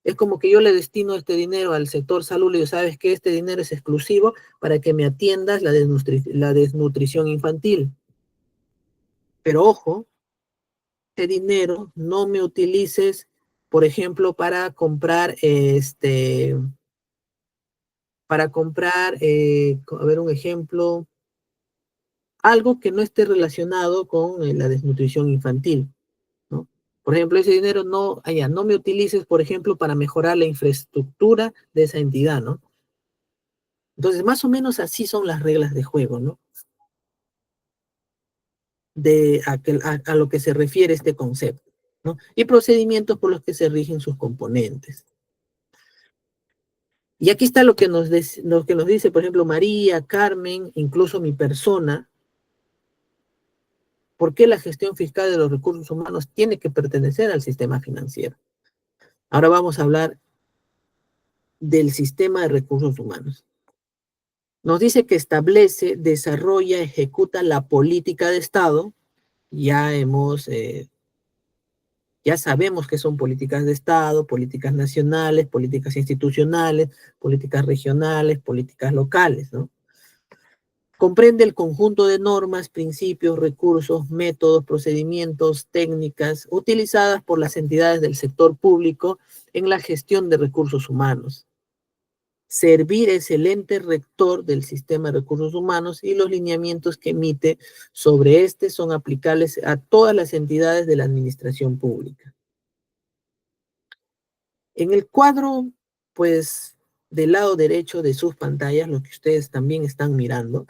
Es como que yo le destino este dinero al sector salud y sabes que este dinero es exclusivo para que me atiendas la desnutrición infantil. Pero ojo, ese dinero no me utilices, por ejemplo, para comprar, a ver un ejemplo, algo que no esté relacionado con la desnutrición infantil, ¿no? Por ejemplo, ese dinero no me utilices, por ejemplo, para mejorar la infraestructura de esa entidad, ¿no? Entonces, más o menos así son las reglas de juego, ¿no? A lo que se refiere este concepto, ¿no? Y procedimientos por los que se rigen sus componentes. Y aquí está lo que nos dice, por ejemplo, María, Carmen, incluso mi persona, por qué la gestión fiscal de los recursos humanos tiene que pertenecer al sistema financiero. Ahora vamos a hablar del sistema de recursos humanos. Nos dice que establece, desarrolla, ejecuta la política de Estado. Ya ya sabemos que son políticas de Estado, políticas nacionales, políticas institucionales, políticas regionales, políticas locales, ¿no? Comprende el conjunto de normas, principios, recursos, métodos, procedimientos, técnicas utilizadas por las entidades del sector público en la gestión de recursos humanos. Servir es el ente rector del sistema de recursos humanos y los lineamientos que emite sobre este son aplicables a todas las entidades de la administración pública. En el cuadro, pues, del lado derecho de sus pantallas, lo que ustedes también están mirando,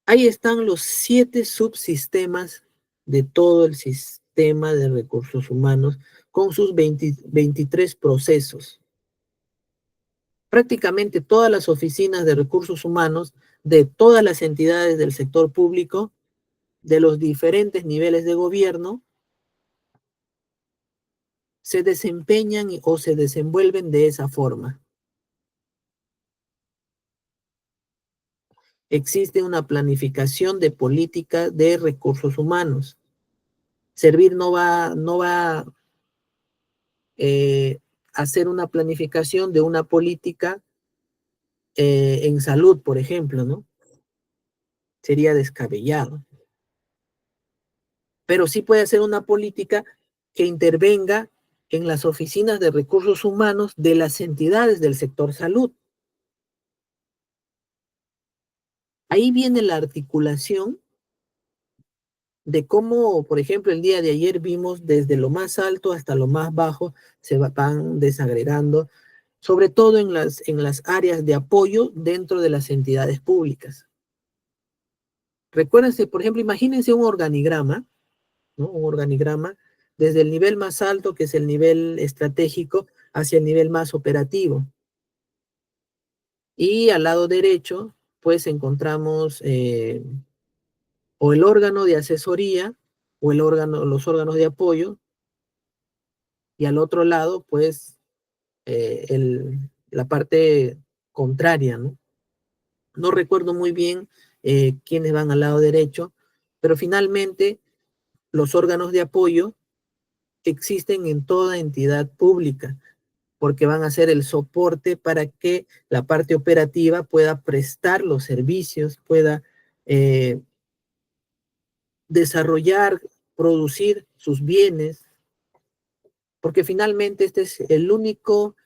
ahí están los 7 subsistemas de todo el sistema de recursos humanos con sus 23 procesos. Prácticamente todas las oficinas de recursos humanos de todas las entidades del sector público, de los diferentes niveles de gobierno, se desempeñan o se desenvuelven de esa forma. Existe una planificación de política de recursos humanos. Servir no va a hacer una planificación de una política en salud, por ejemplo, ¿no? Sería descabellado. Pero sí puede hacer una política que intervenga en las oficinas de recursos humanos de las entidades del sector salud. Ahí viene la articulación de cómo, por ejemplo, el día de ayer vimos desde lo más alto hasta lo más bajo, van desagregando, sobre todo en las áreas de apoyo dentro de las entidades públicas. Recuérdense, por ejemplo, imagínense un organigrama, ¿no? Un organigrama desde el nivel más alto, que es el nivel estratégico, hacia el nivel más operativo. Y al lado derecho, pues encontramos o el órgano de asesoría o los órganos de apoyo, y al otro lado, pues, la parte contraria, ¿no? No recuerdo muy bien quiénes van al lado derecho, pero finalmente los órganos de apoyo existen en toda entidad pública, porque van a ser el soporte para que la parte operativa pueda prestar los servicios, pueda eh, desarrollar, producir sus bienes, porque finalmente este es el único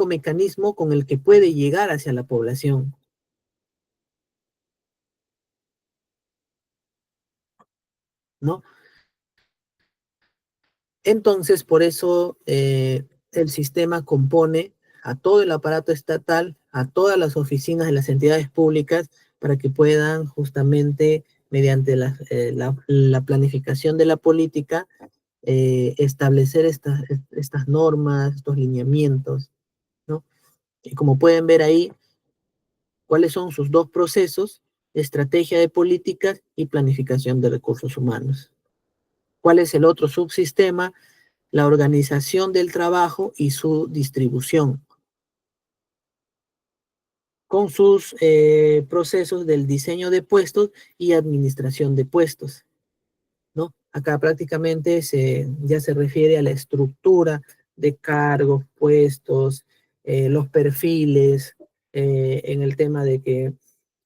mecanismo con el que puede llegar hacia la población, ¿no? Entonces, por eso el sistema compone a todo el aparato estatal, a todas las oficinas de las entidades públicas, para que puedan justamente, mediante la planificación de la política, establecer estas normas, estos lineamientos, ¿no? Y como pueden ver ahí, cuáles son sus dos procesos: estrategia de políticas y planificación de recursos humanos. ¿Cuál es el otro subsistema? La organización del trabajo y su distribución, con sus procesos del diseño de puestos y administración de puestos, ¿no? Acá prácticamente ya se refiere a la estructura de cargos, puestos, los perfiles, en el tema de que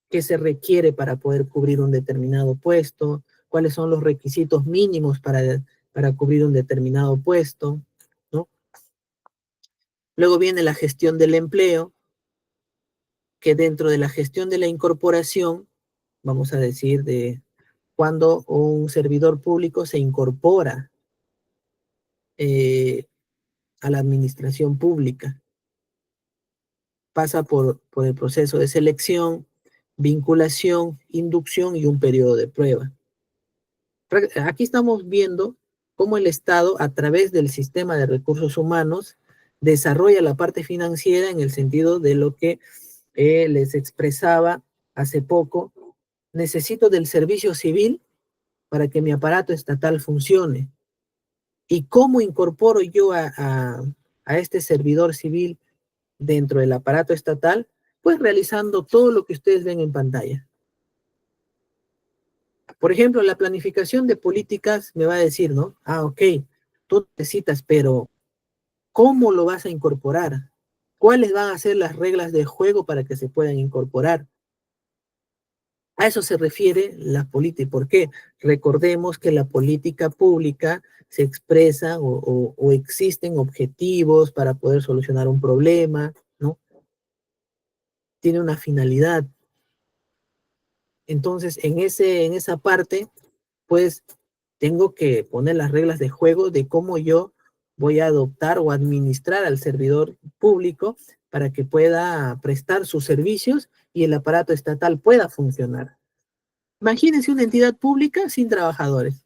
qué se requiere para poder cubrir un determinado puesto, cuáles son los requisitos mínimos para cubrir un determinado puesto, ¿no? Luego viene la gestión del empleo, que dentro de la gestión de la incorporación, vamos a decir, de cuando un servidor público se incorpora eh, a la administración pública, pasa por el proceso de selección, vinculación, inducción y un periodo de prueba. Aquí estamos viendo cómo el Estado, a través del sistema de recursos humanos, desarrolla la parte financiera en el sentido de lo que les expresaba hace poco. Necesito del servicio civil para que mi aparato estatal funcione. ¿Y cómo incorporo yo a este servidor civil dentro del aparato estatal? Pues realizando todo lo que ustedes ven en pantalla. Por ejemplo, la planificación de políticas me va a decir, ¿no? Ah, ok, tú necesitas, pero ¿cómo lo vas a incorporar? ¿Cuáles van a ser las reglas de juego para que se puedan incorporar? A eso se refiere la política. ¿Por qué? Recordemos que la política pública se expresa o existen objetivos para poder solucionar un problema, ¿no? Tiene una finalidad. Entonces, en esa parte, pues tengo que poner las reglas de juego de cómo yo voy a adoptar o administrar al servidor público para que pueda prestar sus servicios y el aparato estatal pueda funcionar. Imagínense una entidad pública sin trabajadores.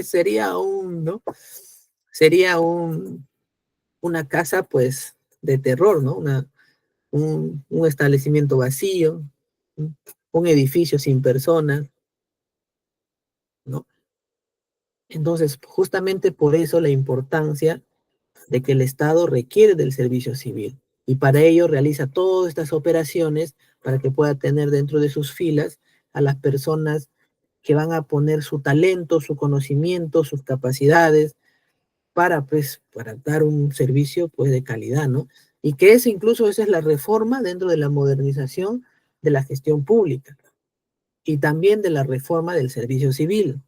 Sería ¿no? Sería una casa, pues, de terror, ¿no? Un establecimiento vacío, un edificio sin personas, ¿no? Entonces, justamente por eso la importancia de que el Estado requiere del servicio civil y para ello realiza todas estas operaciones para que pueda tener dentro de sus filas a las personas que van a poner su talento, su conocimiento, sus capacidades para, pues, para dar un servicio, pues, de calidad, ¿no? Y que incluso esa es la reforma dentro de la modernización de la gestión pública y también de la reforma del servicio civil.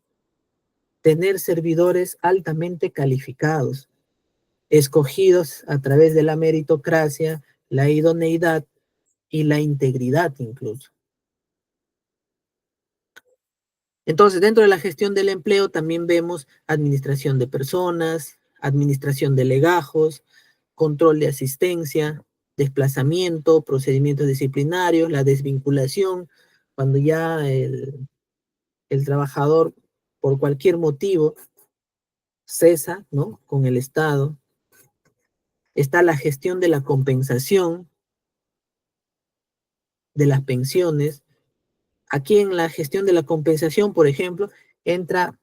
Tener servidores altamente calificados, escogidos a través de la meritocracia, la idoneidad y la integridad incluso. Entonces, dentro de la gestión del empleo también vemos administración de personas, administración de legajos, control de asistencia, desplazamiento, procedimientos disciplinarios, la desvinculación, cuando ya el trabajador por cualquier motivo cesa, ¿no? Con el Estado. Está la gestión de la compensación, de las pensiones. Aquí en la gestión de la compensación, por ejemplo, entra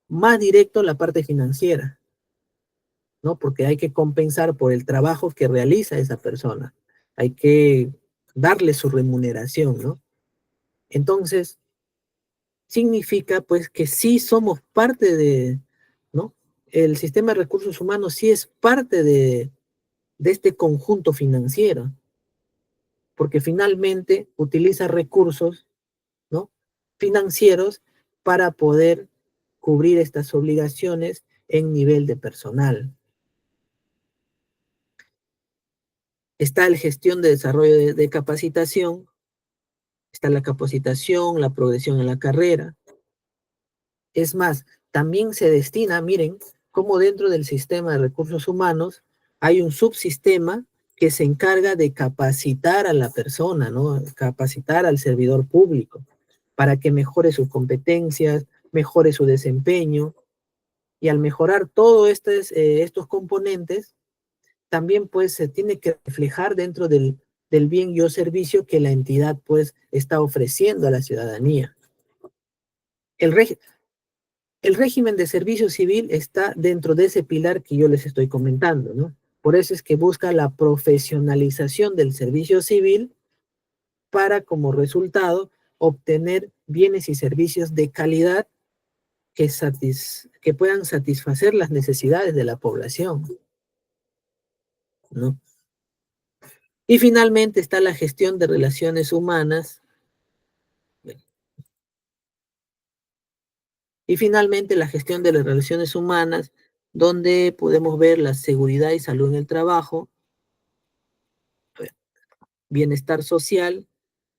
más directo la parte financiera, ¿no? Porque hay que compensar por el trabajo que realiza esa persona. Hay que darle su remuneración, ¿no? Entonces, significa pues que sí somos parte ¿no? El sistema de recursos humanos sí es parte de este conjunto financiero, porque finalmente utiliza recursos, ¿no? Financieros para poder cubrir estas obligaciones en nivel de personal. Está la gestión de desarrollo de capacitación, está la capacitación, la progresión en la carrera. Es más, también se destina, miren, cómo dentro del sistema de recursos humanos hay un subsistema que se encarga de capacitar a la persona, ¿no? Capacitar al servidor público para que mejore sus competencias, mejore su desempeño, y al mejorar todos estos componentes, también pues se tiene que reflejar dentro del bien y o servicio que la entidad pues está ofreciendo a la ciudadanía. El, el régimen de servicio civil está dentro de ese pilar que yo les estoy comentando, ¿no? Por eso es que busca la profesionalización del servicio civil para, como resultado, obtener bienes y servicios de calidad que puedan satisfacer las necesidades de la población, ¿no? Y finalmente está la gestión de relaciones humanas. Y finalmente la gestión de las relaciones humanas, donde podemos ver la seguridad y salud en el trabajo, bienestar social,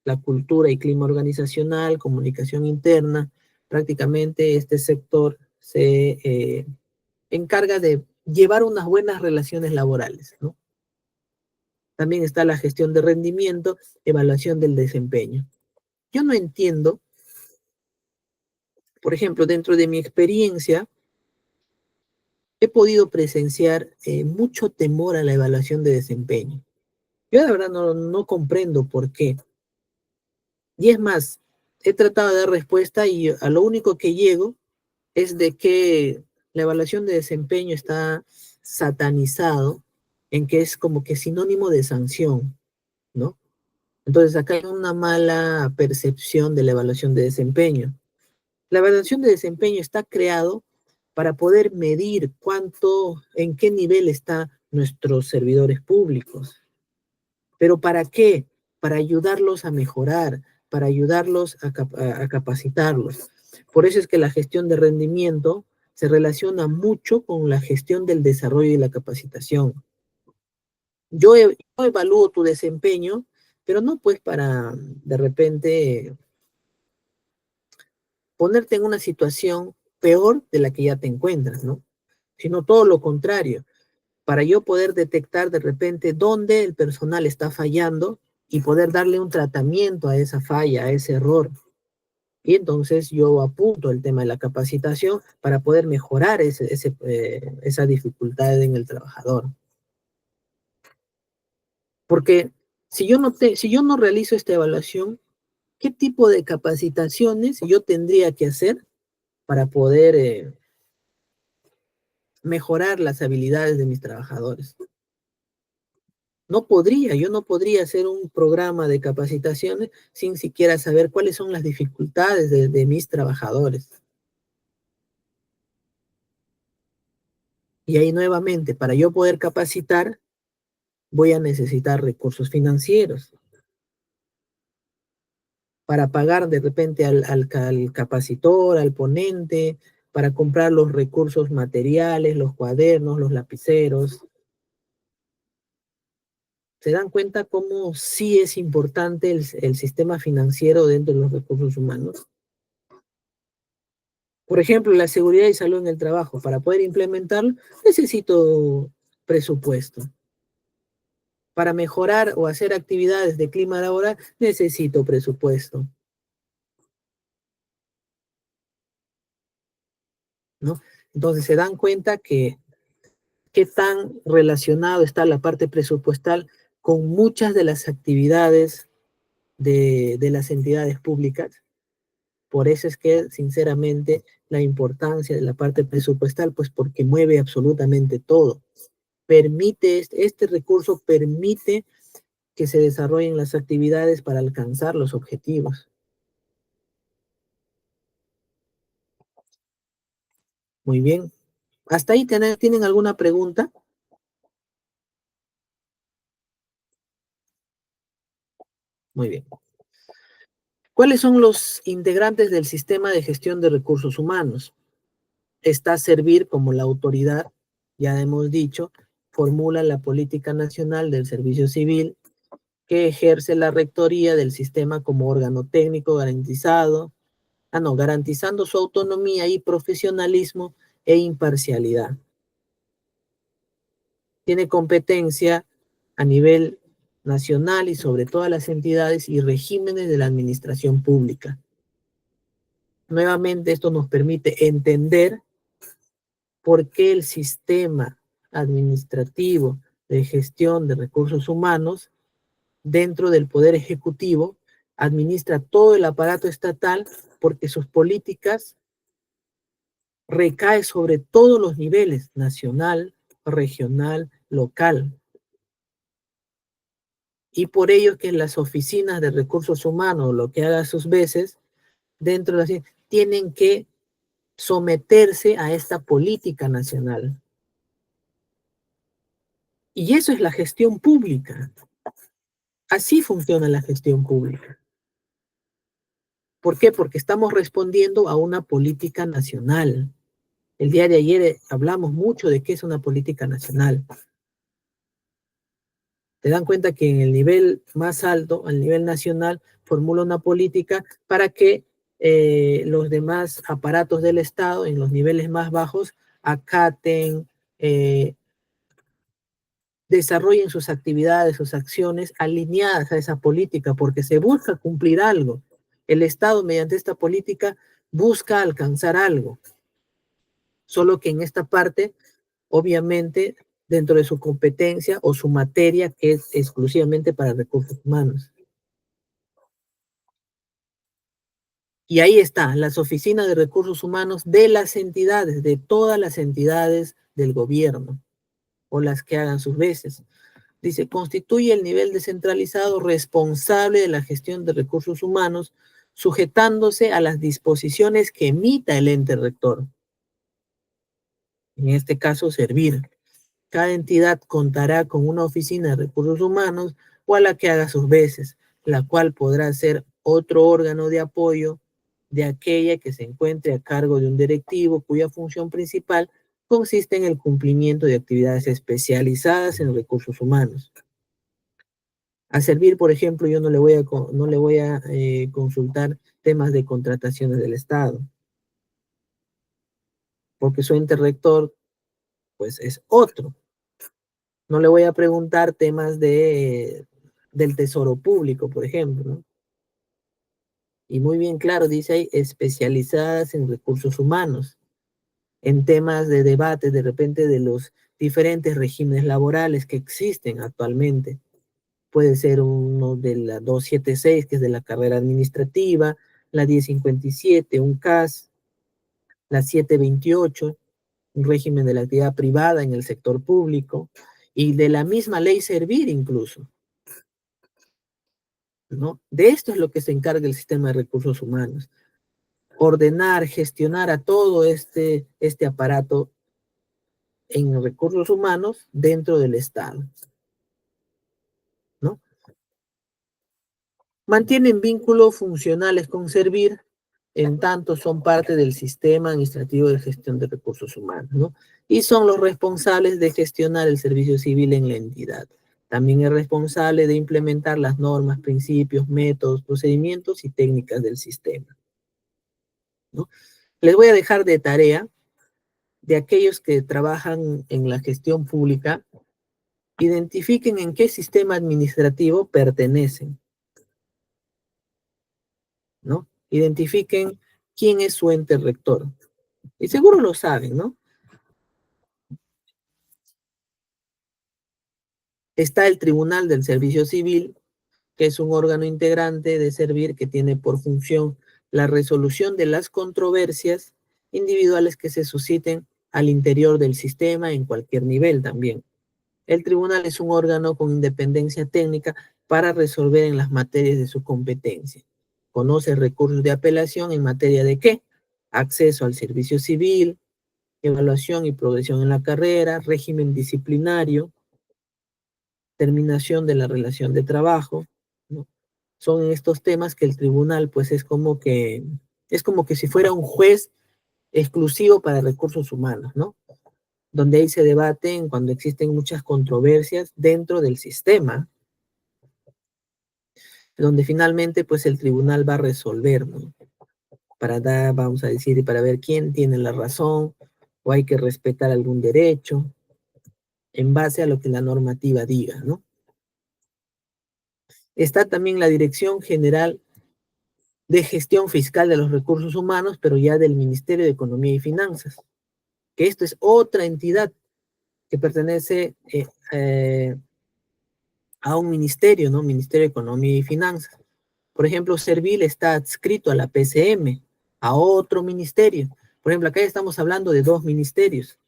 la cultura y clima organizacional, comunicación interna. Prácticamente este sector se encarga de llevar unas buenas relaciones laborales, ¿no? También está la gestión de rendimiento, evaluación del desempeño. Yo no entiendo, por ejemplo, dentro de mi experiencia, he podido presenciar mucho temor a la evaluación de desempeño. Yo de verdad no comprendo por qué. Y es más, he tratado de dar respuesta y a lo único que llego es de que la evaluación de desempeño está satanizado en que es como que sinónimo de sanción, ¿no? Entonces acá hay una mala percepción de la evaluación de desempeño. La evaluación de desempeño está creado para poder medir cuánto, en qué nivel están nuestros servidores públicos. ¿Pero para qué? Para ayudarlos a mejorar, para ayudarlos a capacitarlos. Por eso es que la gestión de rendimiento se relaciona mucho con la gestión del desarrollo y la capacitación. Yo evalúo tu desempeño, pero no pues para de repente ponerte en una situación peor de la que ya te encuentras, ¿no? Sino todo lo contrario, para yo poder detectar de repente dónde el personal está fallando y poder darle un tratamiento a esa falla, a ese error. Y entonces yo apunto el tema de la capacitación para poder mejorar esa dificultad en el trabajador. Porque si yo no realizo esta evaluación, ¿qué tipo de capacitaciones yo tendría que hacer para poder mejorar las habilidades de mis trabajadores? Yo no podría hacer un programa de capacitaciones sin siquiera saber cuáles son las dificultades de mis trabajadores. Y ahí nuevamente, para yo poder capacitar, voy a necesitar recursos financieros para pagar de repente al capacitor, al ponente, para comprar los recursos materiales, los cuadernos, los lapiceros. ¿Se dan cuenta cómo sí es importante el sistema financiero dentro de los recursos humanos? Por ejemplo, la seguridad y salud en el trabajo. Para poder implementarlo, necesito presupuesto. Para mejorar o hacer actividades de clima laboral, necesito presupuesto, ¿no? Entonces se dan cuenta que qué tan relacionado está la parte presupuestal con muchas de las actividades de las entidades públicas. Por eso es que, sinceramente, la importancia de la parte presupuestal, pues porque mueve absolutamente todo. Este recurso permite que se desarrollen las actividades para alcanzar los objetivos. Muy bien. ¿Hasta ahí tienen alguna pregunta? Muy bien. ¿Cuáles son los integrantes del sistema de gestión de recursos humanos? Está servir como la autoridad, ya hemos dicho, formula la política nacional del servicio civil, que ejerce la rectoría del sistema como órgano técnico garantizando su autonomía y profesionalismo e imparcialidad. Tiene competencia a nivel nacional y sobre todas las entidades y regímenes de la administración pública. Nuevamente, esto nos permite entender por qué el sistema administrativo de gestión de recursos humanos dentro del Poder Ejecutivo administra todo el aparato estatal, porque sus políticas recaen sobre todos los niveles, nacional, regional, local. Y por ello que las oficinas de recursos humanos, lo que haga sus veces, dentro de las tienen que someterse a esta política nacional. Y eso es la gestión pública. Así funciona la gestión pública. ¿Por qué? Porque estamos respondiendo a una política nacional. El día de ayer hablamos mucho de qué es una política nacional. Te dan cuenta que en el nivel más alto, al nivel nacional, formula una política para que los demás aparatos del Estado, en los niveles más bajos, acaten, eh, desarrollen sus actividades, sus acciones alineadas a esa política, porque se busca cumplir algo. El Estado, mediante esta política, busca alcanzar algo, solo que en esta parte, obviamente, dentro de su competencia o su materia, que es exclusivamente para recursos humanos. Y ahí está, las oficinas de recursos humanos de las entidades, de todas las entidades del gobierno, o las que hagan sus veces. Dice, constituye el nivel descentralizado responsable de la gestión de recursos humanos, sujetándose a las disposiciones que emita el ente rector. En este caso, servir. Cada entidad contará con una oficina de recursos humanos o a la que haga sus veces, la cual podrá ser otro órgano de apoyo de aquella que se encuentre a cargo de un directivo cuya función principal consiste en el cumplimiento de actividades especializadas en recursos humanos. A servir, por ejemplo, yo no le voy a consultar temas de contrataciones del Estado, porque su ente rector, pues, es otro. No le voy a preguntar temas del tesoro público, por ejemplo, ¿no? Y muy bien claro, dice ahí, especializadas en recursos humanos, en temas de debate de repente de los diferentes regímenes laborales que existen actualmente. Puede ser uno de la 276, que es de la carrera administrativa, la 1057, un CAS, la 728, un régimen de la actividad privada en el sector público, y de la misma ley Servir incluso, ¿no? De esto es lo que se encarga el sistema de recursos humanos, ordenar, gestionar a todo este aparato en recursos humanos dentro del Estado, ¿no? Mantienen vínculos funcionales con Servir, en tanto son parte del sistema administrativo de gestión de recursos humanos, ¿no? Y son los responsables de gestionar el servicio civil en la entidad. También es responsable de implementar las normas, principios, métodos, procedimientos y técnicas del sistema, ¿no? Les voy a dejar de tarea de aquellos que trabajan en la gestión pública, identifiquen en qué sistema administrativo pertenecen, ¿no? Identifiquen quién es su ente rector. Y seguro lo saben, ¿no? Está el Tribunal del Servicio Civil, que es un órgano integrante de Servir que tiene por función la resolución de las controversias individuales que se susciten al interior del sistema en cualquier nivel también. El tribunal es un órgano con independencia técnica para resolver en las materias de su competencia. Conoce recursos de apelación en materia de ¿qué? Acceso al servicio civil, evaluación y progresión en la carrera, régimen disciplinario, terminación de la relación de trabajo, ¿no? Son estos temas que el tribunal pues es como que si fuera un juez exclusivo para recursos humanos, ¿no? Donde ahí se debaten cuando existen muchas controversias dentro del sistema, donde finalmente pues el tribunal va a resolver, ¿no? Para dar, vamos a decir, para ver quién tiene la razón o hay que respetar algún derecho en base a lo que la normativa diga, ¿no? Está también la Dirección General de Gestión Fiscal de los Recursos Humanos, pero ya del Ministerio de Economía y Finanzas, que esto es otra entidad que pertenece a un ministerio, ¿no? Ministerio de Economía y Finanzas. Por ejemplo, Servil está adscrito a la PCM, a otro ministerio. Por ejemplo, acá estamos hablando de dos ministerios.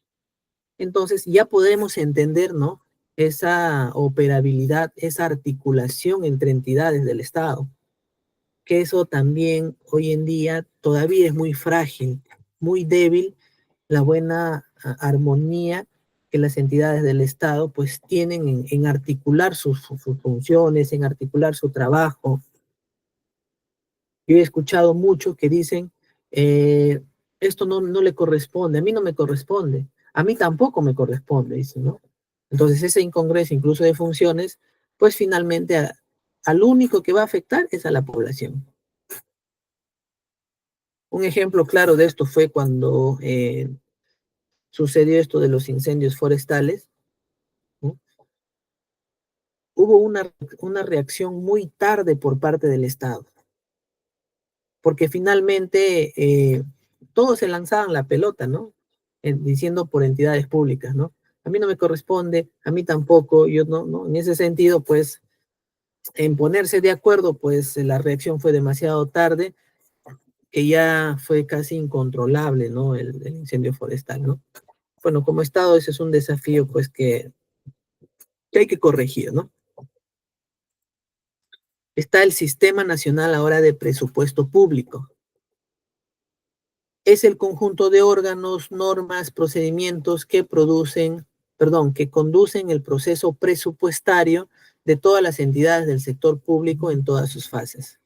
Entonces ya podemos entender, ¿no? Esa operabilidad, esa articulación entre entidades del Estado, que eso también hoy en día todavía es muy frágil, muy débil, la buena armonía que las entidades del Estado pues tienen en articular sus funciones, en articular su trabajo. Yo he escuchado mucho que dicen, esto no le corresponde, a mí no me corresponde, a mí tampoco me corresponde, dicen, ¿no? Entonces esa incongruencia incluso de funciones, pues finalmente al único que va a afectar es a la población. Un ejemplo claro de esto fue cuando sucedió esto de los incendios forestales, ¿no? Hubo una reacción muy tarde por parte del Estado, porque finalmente todos se lanzaban la pelota, ¿no? Diciendo por entidades públicas, ¿no? A mí no me corresponde, a mí tampoco, yo no. En ese sentido, pues, en ponerse de acuerdo, pues la reacción fue demasiado tarde, que ya fue casi incontrolable, ¿no? El incendio forestal, ¿no? Bueno, como Estado, ese es un desafío, pues, que hay que corregir, ¿no? Está el Sistema Nacional ahora de Presupuesto Público. Es el conjunto de órganos, normas, procedimientos que conducen el proceso presupuestario de todas las entidades del sector público en todas sus fases.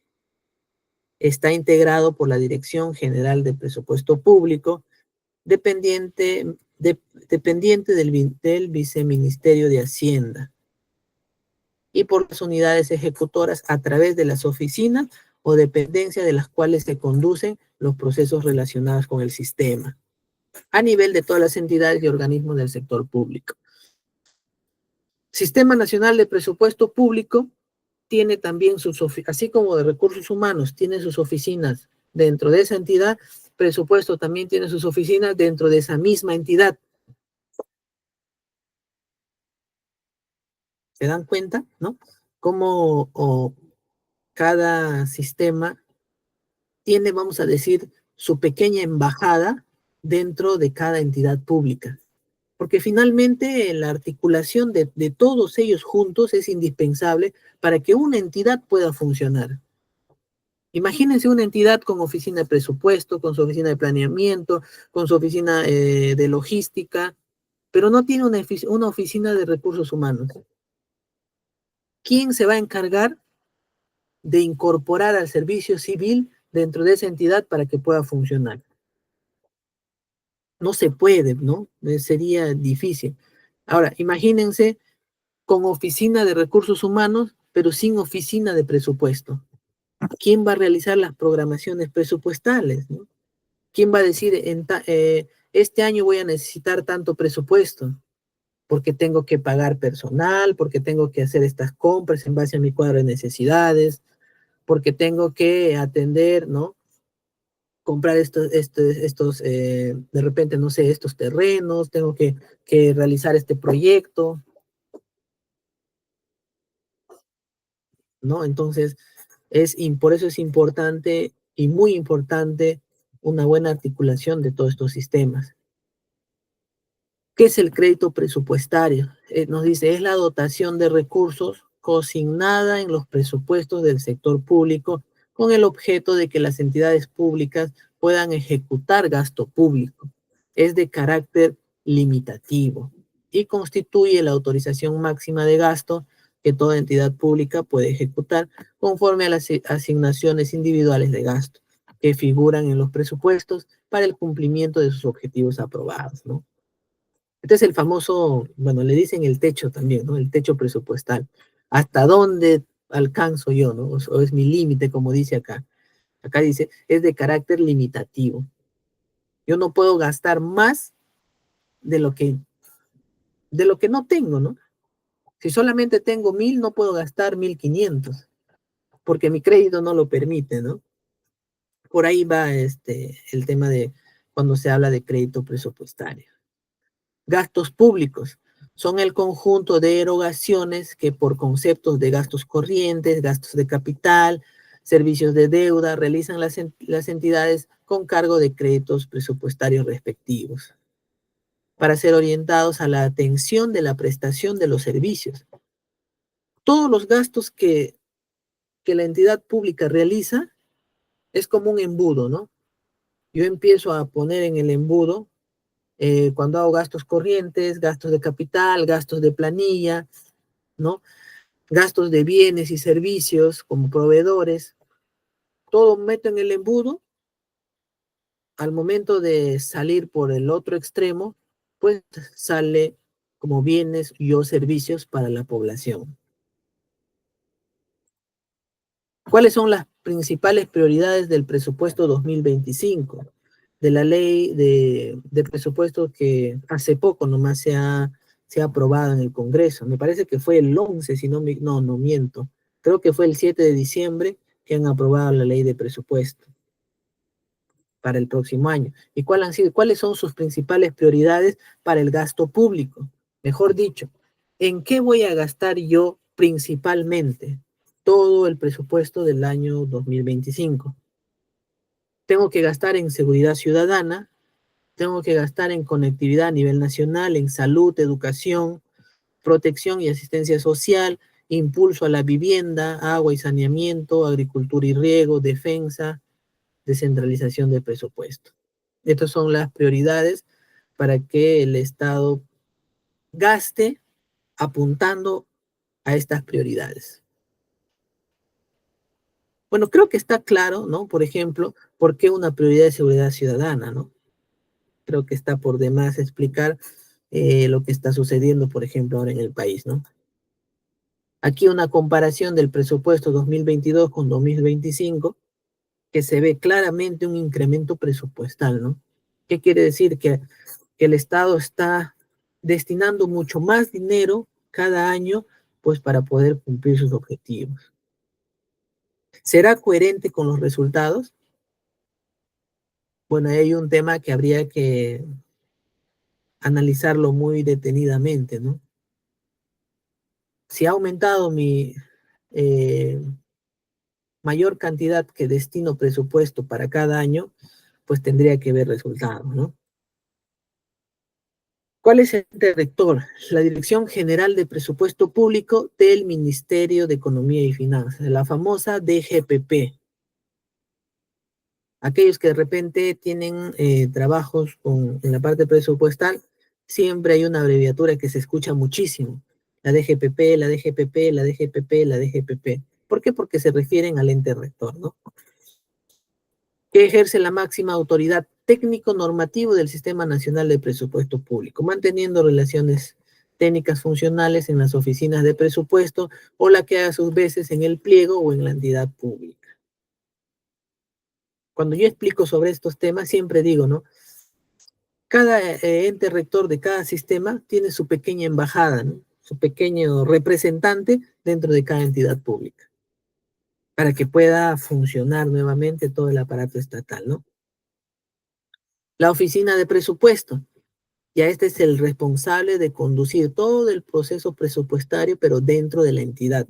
Está integrado por la Dirección General de Presupuesto Público, dependiente del Viceministerio de Hacienda, y por las unidades ejecutoras a través de las oficinas o dependencias de las cuales se conducen los procesos relacionados con el sistema, a nivel de todas las entidades y organismos del sector público. Sistema Nacional de Presupuesto Público tiene también así como de recursos humanos, tiene sus oficinas dentro de esa entidad, presupuesto también tiene sus oficinas dentro de esa misma entidad. ¿Se dan cuenta, no? Cómo cada sistema tiene, vamos a decir, su pequeña embajada dentro de cada entidad pública. Porque finalmente la articulación de todos ellos juntos es indispensable para que una entidad pueda funcionar. Imagínense una entidad con oficina de presupuesto, con su oficina de planeamiento, con su oficina de logística, pero no tiene una oficina de recursos humanos. ¿Quién se va a encargar de incorporar al servicio civil dentro de esa entidad para que pueda funcionar? No se puede, ¿no? Sería difícil. Ahora, imagínense con oficina de recursos humanos, pero sin oficina de presupuesto. ¿Quién va a realizar las programaciones presupuestales, ¿no? ¿Quién va a decir, este año voy a necesitar tanto presupuesto? Porque tengo que pagar personal, porque tengo que hacer estas compras en base a mi cuadro de necesidades, porque tengo que atender, ¿no? Comprar de repente, no sé, estos terrenos, tengo que realizar este proyecto, ¿no? Entonces, por eso es importante y muy importante una buena articulación de todos estos sistemas. ¿Qué es el crédito presupuestario? Nos dice, es la dotación de recursos consignada en los presupuestos del sector público con el objeto de que las entidades públicas puedan ejecutar gasto público. Es de carácter limitativo y constituye la autorización máxima de gasto que toda entidad pública puede ejecutar conforme a las asignaciones individuales de gasto que figuran en los presupuestos para el cumplimiento de sus objetivos aprobados, ¿no? Este es el famoso, bueno, le dicen el techo también, ¿no? El techo presupuestal. ¿Hasta dónde alcanzo yo, no? O es mi límite, como dice acá. Acá dice, es de carácter limitativo. Yo no puedo gastar más de lo que no tengo, ¿no? Si solamente tengo 1,000, no puedo gastar 1,500, porque mi crédito no lo permite, ¿no? Por ahí va el tema de cuando se habla de crédito presupuestario. Gastos públicos son el conjunto de erogaciones que por conceptos de gastos corrientes, gastos de capital, servicios de deuda, realizan las entidades con cargo de créditos presupuestarios respectivos para ser orientados a la atención de la prestación de los servicios. Todos los gastos que la entidad pública realiza es como un embudo, ¿no? Yo empiezo a poner en el embudo cuando hago gastos corrientes, gastos de capital, gastos de planilla, ¿no? Gastos de bienes y servicios como proveedores, todo meto en el embudo. Al momento de salir por el otro extremo, pues sale como bienes y o servicios para la población. ¿Cuáles son las principales prioridades del presupuesto 2025? De la ley de presupuesto que hace poco nomás se ha aprobado en el Congreso. Me parece que fue el 11, si no, no miento. Creo que fue el 7 de diciembre que han aprobado la ley de presupuesto para el próximo año. ¿Y cuáles son sus principales prioridades para el gasto público? Mejor dicho, ¿en qué voy a gastar yo principalmente todo el presupuesto del año 2025? Tengo que gastar en seguridad ciudadana, tengo que gastar en conectividad a nivel nacional, en salud, educación, protección y asistencia social, impulso a la vivienda, agua y saneamiento, agricultura y riego, defensa, descentralización del presupuesto. Estas son las prioridades para que el Estado gaste apuntando a estas prioridades. Bueno, creo que está claro, ¿no? Por ejemplo, ¿por qué una prioridad de seguridad ciudadana, ¿no? Creo que está por demás explicar lo que está sucediendo, por ejemplo, ahora en el país, ¿no? Aquí una comparación del presupuesto 2022 con 2025, que se ve claramente un incremento presupuestal, ¿no? ¿Qué quiere decir? Que el Estado está destinando mucho más dinero cada año, pues para poder cumplir sus objetivos. ¿Será coherente con los resultados? Bueno, hay un tema que habría que analizarlo muy detenidamente, ¿no? Si ha aumentado mi eh, mayor cantidad que destino presupuesto para cada año, pues tendría que ver resultados, ¿no? ¿Cuál es el ente rector? La Dirección General de Presupuesto Público del Ministerio de Economía y Finanzas, la famosa DGPP. Aquellos que de repente tienen trabajos en la parte presupuestal, siempre hay una abreviatura que se escucha muchísimo. La DGPP, la DGPP, la DGPP, la DGPP. ¿Por qué? Porque se refieren al ente rector, ¿no? Que ejerce la máxima autoridad técnico-normativo del Sistema Nacional de Presupuesto Público, manteniendo relaciones técnicas funcionales en las oficinas de presupuesto o la que a sus veces en el pliego o en la entidad pública. Cuando yo explico sobre estos temas, siempre digo, ¿no? Cada ente rector de cada sistema tiene su pequeña embajada, ¿no? Su pequeño representante dentro de cada entidad pública, para que pueda funcionar nuevamente todo el aparato estatal, ¿no? La oficina de presupuesto. Ya este es el responsable de conducir todo el proceso presupuestario, pero dentro de la entidad,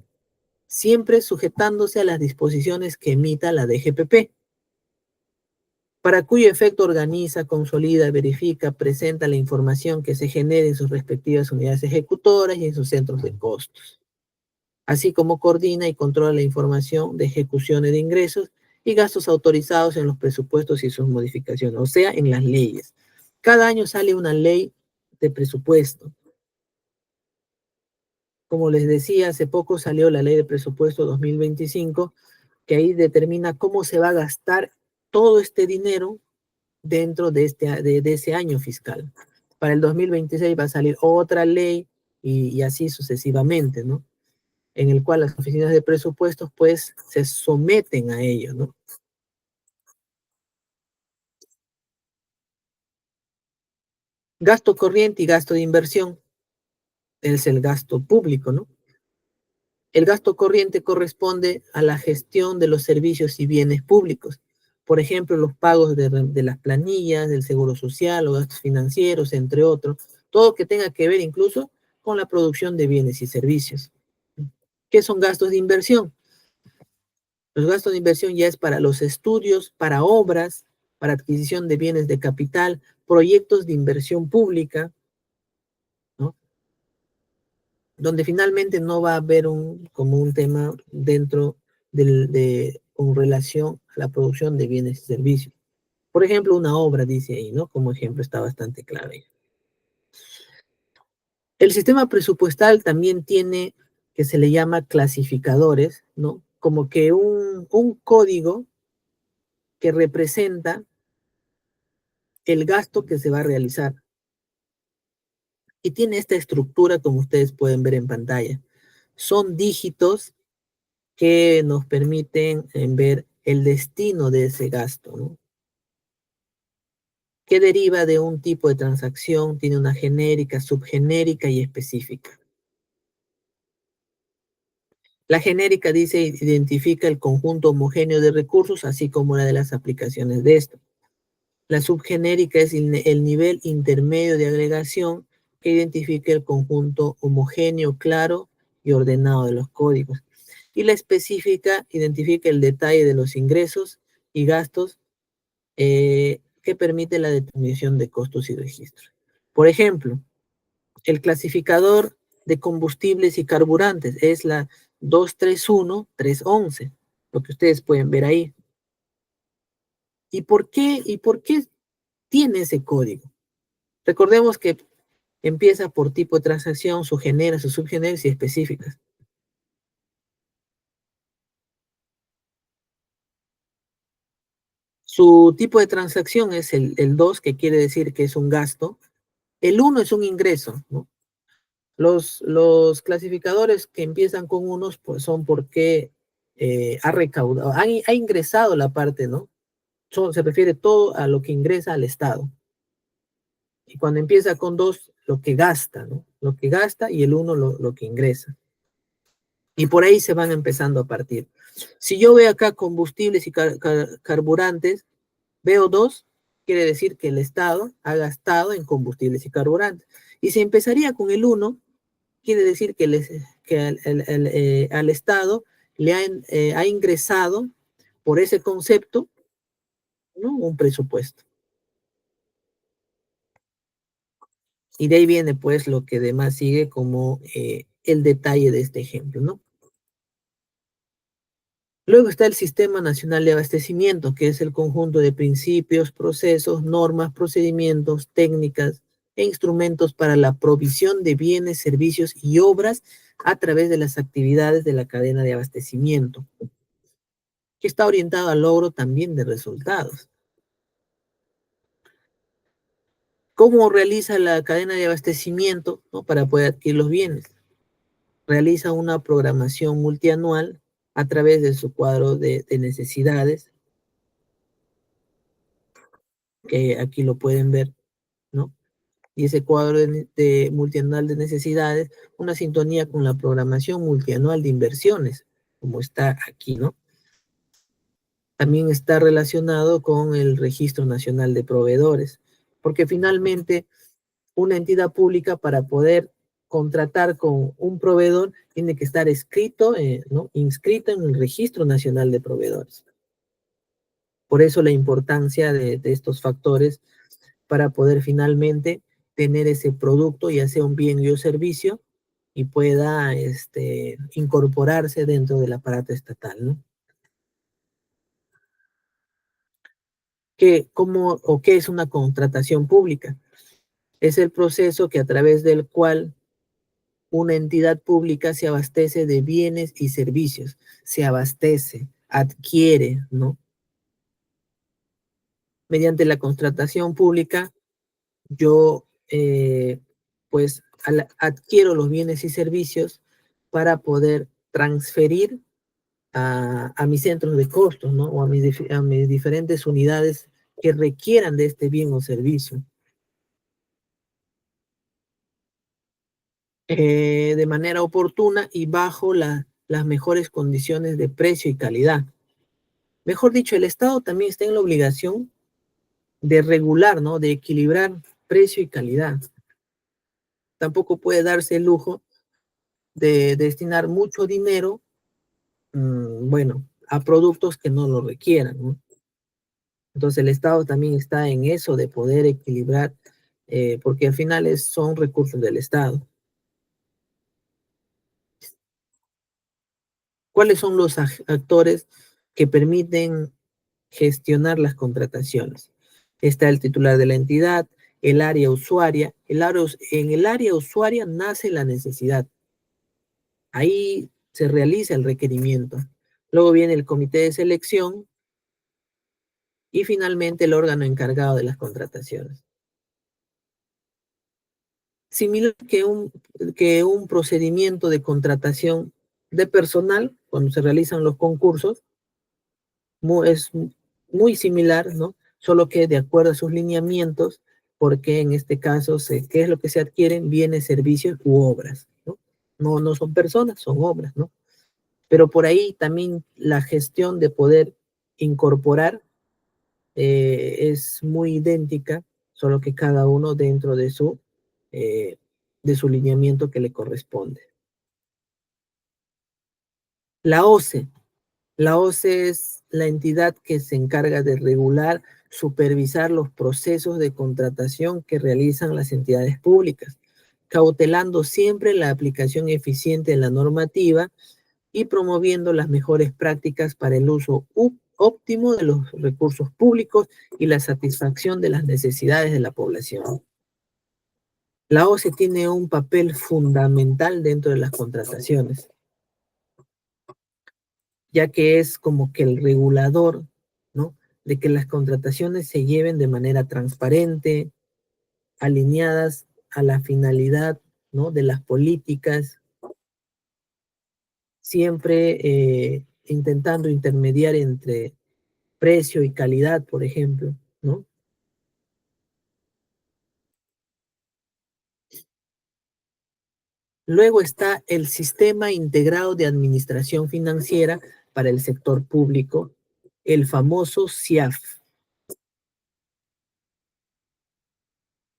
siempre sujetándose a las disposiciones que emita la DGPP, para cuyo efecto organiza, consolida, verifica, presenta la información que se genere en sus respectivas unidades ejecutoras y en sus centros de costos, así como coordina y controla la información de ejecuciones de ingresos y gastos autorizados en los presupuestos y sus modificaciones, o sea, en las leyes. Cada año sale una ley de presupuesto. Como les decía, hace poco salió la ley de presupuesto 2025, que ahí determina cómo se va a gastar todo este dinero dentro de ese año fiscal. Para el 2026 va a salir otra ley y así sucesivamente, ¿no? En el cual las oficinas de presupuestos pues se someten a ello, ¿no? Gasto corriente y gasto de inversión es el gasto público, ¿no? El gasto corriente corresponde a la gestión de los servicios y bienes públicos. Por ejemplo, los pagos de las planillas, del seguro social o gastos financieros, entre otros. Todo que tenga que ver incluso con la producción de bienes y servicios. ¿Qué son gastos de inversión? Los gastos de inversión ya es para los estudios, para obras, para adquisición de bienes de capital, proyectos de inversión pública, ¿no? Donde finalmente no va a haber como un tema dentro con relación a la producción de bienes y servicios. Por ejemplo, una obra, dice ahí, ¿no? Como ejemplo está bastante clave. El sistema presupuestal también tiene que se le llama clasificadores, ¿no? Como que un código que representa el gasto que se va a realizar. Y tiene esta estructura como ustedes pueden ver en pantalla. Son dígitos que nos permiten ver el destino de ese gasto, ¿no? Que deriva de un tipo de transacción, tiene una genérica, subgenérica y específica. La genérica dice identifica el conjunto homogéneo de recursos, así como una de las aplicaciones de esto. La subgenérica es el nivel intermedio de agregación que identifica el conjunto homogéneo, claro y ordenado de los códigos. Y la específica identifica el detalle de los ingresos y gastos que permite la determinación de costos y registros. Por ejemplo, el clasificador de combustibles y carburantes es la 231311, lo que ustedes pueden ver ahí. ¿Y por qué tiene ese código? Recordemos que empieza por tipo de transacción, subgenera, sus subgeneras y específicas. Su tipo de transacción es el 2, que quiere decir que es un gasto. El uno es un ingreso, ¿no? Los clasificadores que empiezan con unos, pues son porque ha recaudado, ha ingresado la parte, ¿no? Se refiere todo a lo que ingresa al Estado. Y cuando empieza con dos, lo que gasta, ¿no? Lo que gasta y el uno lo que ingresa. Y por ahí se van empezando a partir. Si yo veo acá combustibles y carburantes, veo dos, quiere decir que el Estado ha gastado en combustibles y carburantes. Y si empezaría con el uno, quiere decir que al Estado ha ingresado por ese concepto, ¿no? Un presupuesto. Y de ahí viene pues lo que demás sigue como el detalle de este ejemplo, ¿no? Luego está el Sistema Nacional de Abastecimiento, que es el conjunto de principios, procesos, normas, procedimientos, técnicas e instrumentos para la provisión de bienes, servicios y obras a través de las actividades de la cadena de abastecimiento, que está orientado al logro también de resultados. ¿Cómo realiza la cadena de abastecimiento, ¿no? Para poder adquirir los bienes? Realiza una programación multianual a través de su cuadro de necesidades, que aquí lo pueden ver, ¿no? Y ese cuadro de multianual de necesidades, una sintonía con la programación multianual de inversiones, como está aquí, ¿no? También está relacionado con el Registro Nacional de Proveedores, porque finalmente una entidad pública para poder contratar con un proveedor tiene que estar escrito, ¿no? Inscrito en el Registro Nacional de Proveedores. Por eso la importancia de estos factores para poder finalmente tener ese producto, ya sea un bien y un servicio, y pueda incorporarse dentro del aparato estatal, ¿no? ¿Qué es una contratación pública? Es el proceso que a través del cual una entidad pública se abastece de bienes y servicios, se abastece, adquiere, ¿no? Mediante la contratación pública, yo pues adquiero los bienes y servicios para poder transferir a mis centros de costos, ¿no? O a mis diferentes unidades que requieran de este bien o servicio. De manera oportuna y bajo las mejores condiciones de precio y calidad. Mejor dicho, el Estado también está en la obligación de regular, ¿no? De equilibrar precio y calidad. Tampoco puede darse el lujo de destinar mucho dinero, bueno, a productos que no lo requieran, ¿no? Entonces el Estado también está en eso de poder equilibrar, porque al final son recursos del Estado. ¿Cuáles son los actores que permiten gestionar las contrataciones? Está el titular de la entidad, el área usuaria. En el área usuaria nace la necesidad. Ahí se realiza el requerimiento. Luego viene el comité de selección y finalmente el órgano encargado de las contrataciones. Similar que un procedimiento de contratación de personal, cuando se realizan los concursos, es muy similar, ¿no? Solo que de acuerdo a sus lineamientos, porque en este caso, ¿qué es lo que se adquieren? Bienes, servicios u obras, ¿no? No son personas, son obras, ¿no? Pero por ahí también la gestión de poder incorporar es muy idéntica, solo que cada uno dentro eh, de su lineamiento que le corresponde. La OCE. La OCE es la entidad que se encarga de regular, supervisar los procesos de contratación que realizan las entidades públicas, cautelando siempre la aplicación eficiente de la normativa y promoviendo las mejores prácticas para el uso óptimo de los recursos públicos y la satisfacción de las necesidades de la población. La OCE tiene un papel fundamental dentro de las contrataciones, ya que es como que el regulador, ¿no? De que las contrataciones se lleven de manera transparente, alineadas a la finalidad, ¿no? De las políticas, siempre intentando intermediar entre precio y calidad, por ejemplo, ¿no? Luego está el Sistema Integrado de Administración Financiera para el Sector Público, el famoso SIAF.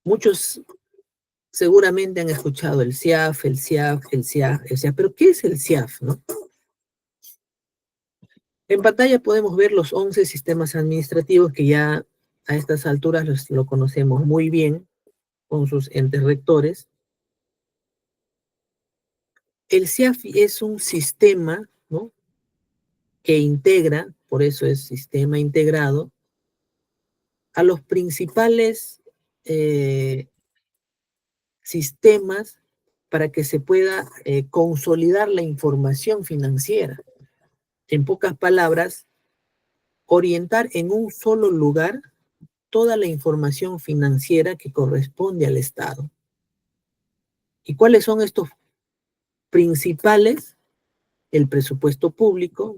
Muchos seguramente han escuchado el SIAF, el SIAF, el SIAF, el SIAF, pero ¿qué es el SIAF, no? En pantalla podemos ver los 11 sistemas administrativos que ya a estas alturas lo conocemos muy bien con sus entes rectores. El SIAF es un sistema, ¿no? Que integra, por eso es sistema integrado, a los principales eh, sistemas para que se pueda consolidar la información financiera. En pocas palabras, orientar en un solo lugar toda la información financiera que corresponde al Estado. ¿Y cuáles son estos principales? El presupuesto público,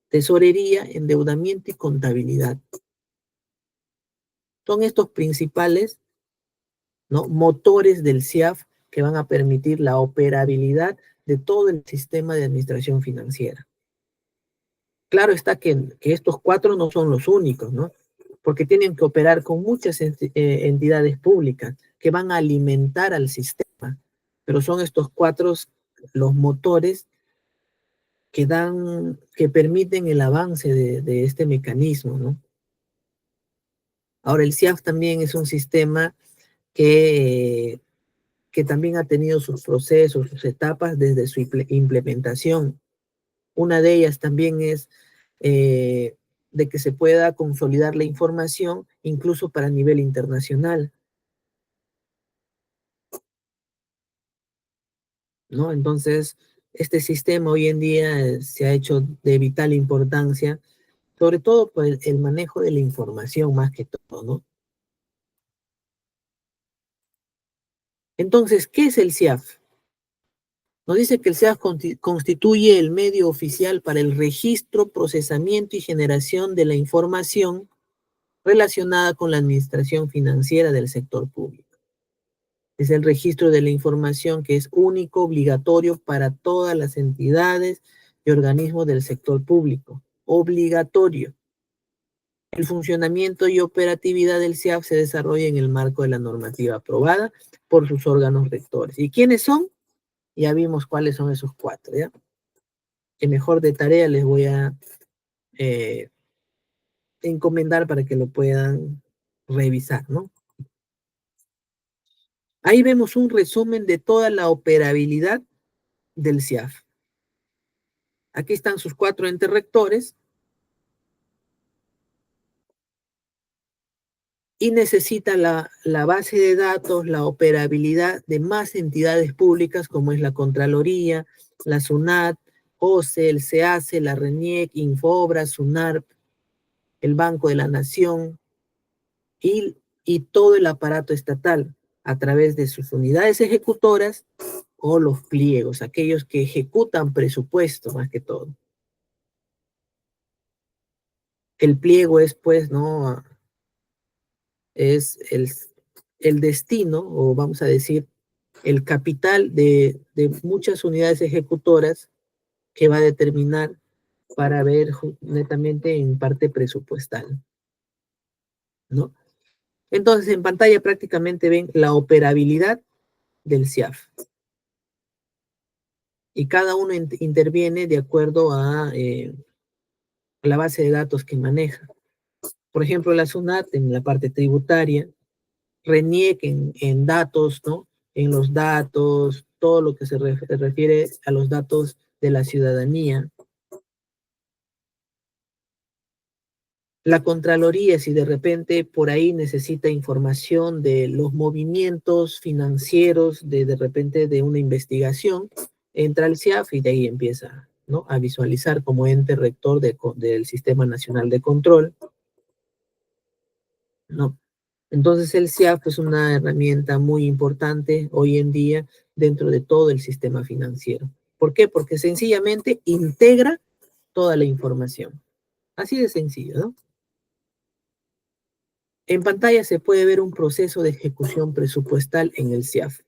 tesorería, endeudamiento y contabilidad. Son estos principales, ¿no? Motores del SIAF que van a permitir la operabilidad de todo el sistema de administración financiera. Claro está que estos cuatro no son los únicos, ¿no? Porque tienen que operar con muchas entidades públicas que van a alimentar al sistema, pero son estos cuatro los motores que permiten el avance de este mecanismo, ¿no? Ahora, el SIAF también es un sistema que, que también ha tenido sus procesos, sus etapas desde su implementación. Una de ellas también es eh, de que se pueda consolidar la información incluso para nivel internacional, ¿no? Entonces, este sistema hoy en día se ha hecho de vital importancia, sobre todo por el manejo de la información más que todo, ¿no? Entonces, ¿qué es el SIAF? Nos dice que el SIAF constituye el medio oficial para el registro, procesamiento y generación de la información relacionada con la administración financiera del sector público. Es el registro de la información que es único, obligatorio para todas las entidades y organismos del sector público. Obligatorio. El funcionamiento y operatividad del SIAF se desarrolla en el marco de la normativa aprobada por sus órganos rectores. ¿Y quiénes son? Ya vimos cuáles son esos cuatro, ¿ya? Que mejor de tarea les voy a eh, encomendar para que lo puedan revisar, ¿no? Ahí vemos un resumen de toda la operabilidad del SIAF. Aquí están sus cuatro entes rectores. y necesita la base de datos, la operabilidad de más entidades públicas como es la Contraloría, la SUNAT, OCE, el SEACE, la RENIEC, Infobra, SUNARP, el Banco de la Nación y todo el aparato estatal a través de sus unidades ejecutoras o los pliegos, aquellos que ejecutan presupuesto más que todo. El pliego es, pues, ¿no? Es el destino, o vamos a decir, el capital de muchas unidades ejecutoras que va a determinar para ver netamente en parte presupuestal, ¿no? Entonces, en pantalla prácticamente ven la operabilidad del CIAF y cada uno interviene de acuerdo a la base de datos que maneja. Por ejemplo, la SUNAT en la parte tributaria, RENIEC en datos, ¿no? En los datos, todo lo que se refiere a los datos de la ciudadanía. La Contraloría, si de repente por ahí necesita información de los movimientos financieros de repente de una investigación, entra al CIAF y de ahí empieza, ¿no? A visualizar como ente rector del Sistema Nacional de Control, ¿no? Entonces el CIAF es una herramienta muy importante hoy en día dentro de todo el sistema financiero. ¿Por qué? Porque sencillamente integra toda la información. Así de sencillo, ¿no? En pantalla se puede ver un proceso de ejecución presupuestal en el CIAF.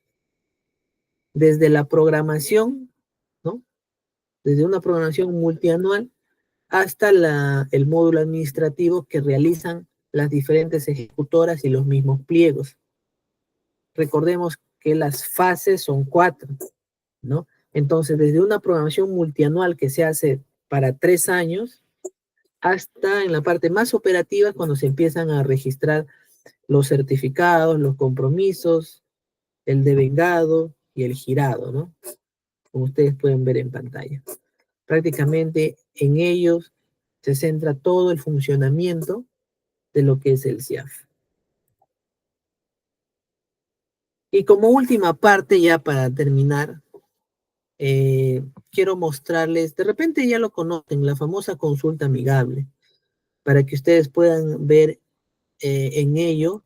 Desde la programación, ¿no? Desde una programación multianual hasta el módulo administrativo que realizan las diferentes ejecutoras y los mismos pliegos. Recordemos que las fases son 4, ¿no? Entonces, desde una programación multianual que se hace para 3 años, hasta en la parte más operativa, cuando se empiezan a registrar los certificados, los compromisos, el devengado y el girado, ¿no? Como ustedes pueden ver en pantalla. Prácticamente en ellos se centra todo el funcionamiento de lo que es el CIAF. Y como última parte, ya para terminar, quiero mostrarles, de repente ya lo conocen, la famosa consulta amigable, para que ustedes puedan ver en ello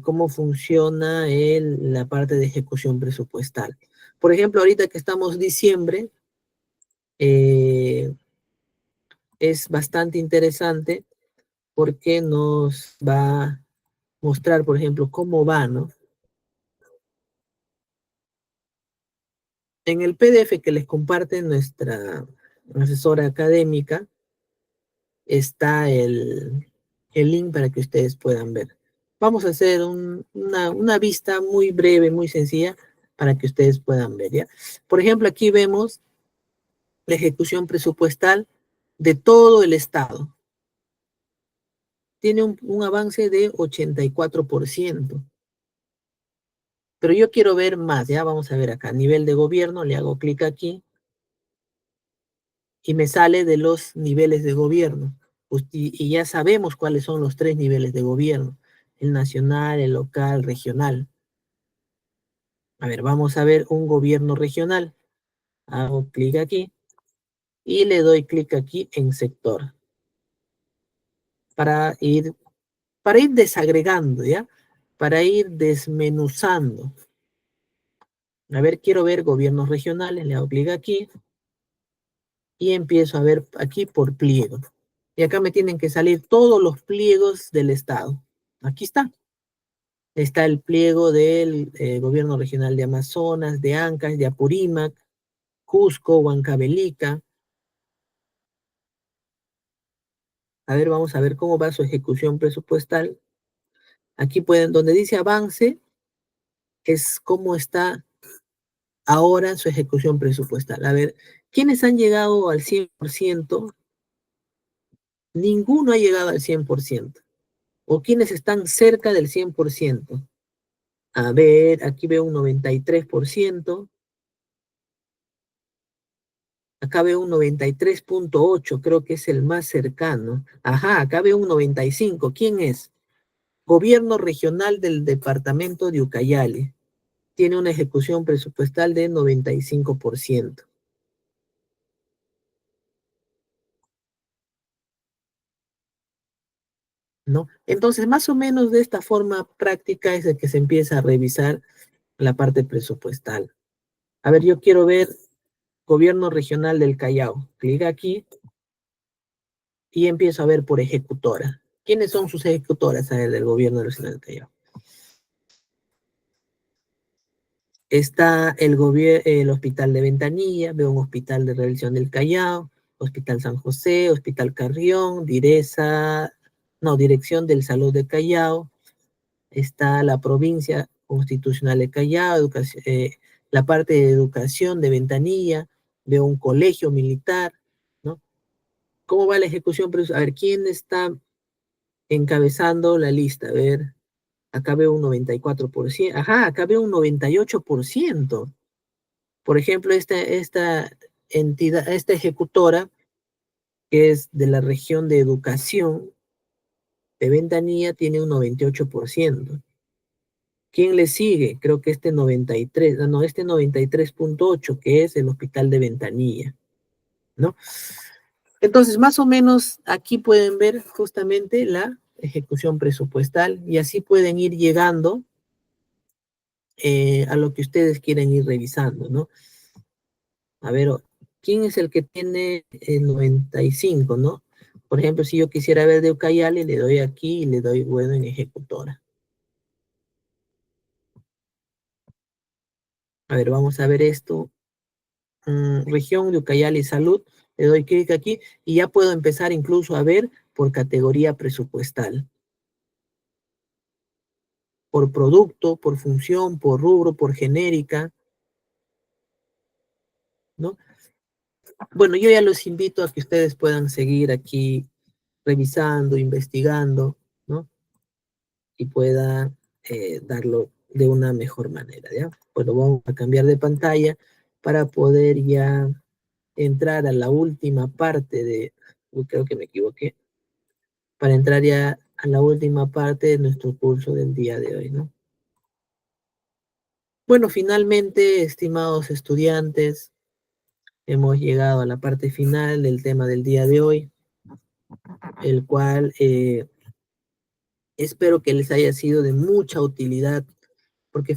cómo funciona la parte de ejecución presupuestal. Por ejemplo, ahorita que estamos diciembre, eh, es bastante interesante porque nos va a mostrar, por ejemplo, cómo va, ¿no? En el PDF que les comparte nuestra asesora académica está el link para que ustedes puedan ver. Vamos a hacer una vista muy breve, muy sencilla, para que ustedes puedan ver, ¿ya? Por ejemplo, aquí vemos la ejecución presupuestal de todo el Estado. Tiene un avance de 84%. Pero yo quiero ver más, ya vamos a ver acá, nivel de gobierno, le hago clic aquí y me sale de los niveles de gobierno. Y ya sabemos cuáles son los 3 niveles de gobierno, el nacional, el local, regional. A ver, vamos a ver un gobierno regional. Hago clic aquí y le doy clic aquí en sector para ir, para ir desagregando, ¿ya? Para ir desmenuzando. A ver, quiero ver gobiernos regionales, le hago clic aquí y empiezo a ver aquí por pliego. Y acá me tienen que salir todos los pliegos del Estado. Aquí está. Está el pliego del gobierno regional de Amazonas, de Ancash, de Apurímac, Cusco, Huancavelica. A ver, vamos a ver cómo va su ejecución presupuestal. Aquí pueden, donde dice avance, es cómo está ahora su ejecución presupuestal. A ver, ¿quiénes han llegado al 100%? Ninguno ha llegado al 100%. ¿O quiénes están cerca del 100%? A ver, aquí veo un 93%. Acá veo un 93.8, creo que es el más cercano. Ajá, acá veo un 95. ¿Quién es? Gobierno regional del departamento de Ucayali tiene una ejecución presupuestal de 95%, ¿no? Entonces, más o menos de esta forma práctica es el que se empieza a revisar la parte presupuestal. A ver, yo quiero ver Gobierno Regional del Callao. Clic aquí y empiezo a ver por ejecutora. ¿Quiénes son sus ejecutoras, a ver, del Gobierno Regional del Callao? Está el Hospital de Ventanilla, veo un Hospital de Revisión del Callao, Hospital San José, Hospital Carrión, no, Dirección del Salud de Callao, está la Provincia Constitucional de Callao, la parte de educación de Ventanilla, veo un colegio militar, ¿no? ¿Cómo va la ejecución? A ver, ¿quién está encabezando la lista? A ver, acá veo un 94%, ajá, acá veo un 98%. Por ejemplo, esta entidad, esta ejecutora, que es de la región de educación de Ventanilla, tiene un 98%. ¿Quién le sigue? Creo que este 93, no, este 93,8, que es el Hospital de Ventanilla, ¿no? Entonces, más o menos aquí pueden ver justamente la ejecución presupuestal y así pueden ir llegando a lo que ustedes quieren ir revisando, ¿no? A ver, ¿quién es el que tiene el 95, no? Por ejemplo, si yo quisiera ver de Ucayali, le doy aquí y le doy bueno en ejecutora. A ver, vamos a ver esto. Región de Ucayali Salud, le doy clic aquí y ya puedo empezar incluso a ver por categoría presupuestal, por producto, por función, por rubro, por genérica, ¿no? Bueno, yo ya los invito a que ustedes puedan seguir aquí revisando, investigando, ¿no? Y pueda darlo de una mejor manera, ¿ya? Bueno, vamos a cambiar de pantalla para poder ya entrar a la última parte creo que me equivoqué, para entrar ya a la última parte de nuestro curso del día de hoy, ¿no? Bueno, finalmente, estimados estudiantes, hemos llegado a la parte final del tema del día de hoy, el cual espero que les haya sido de mucha utilidad, porque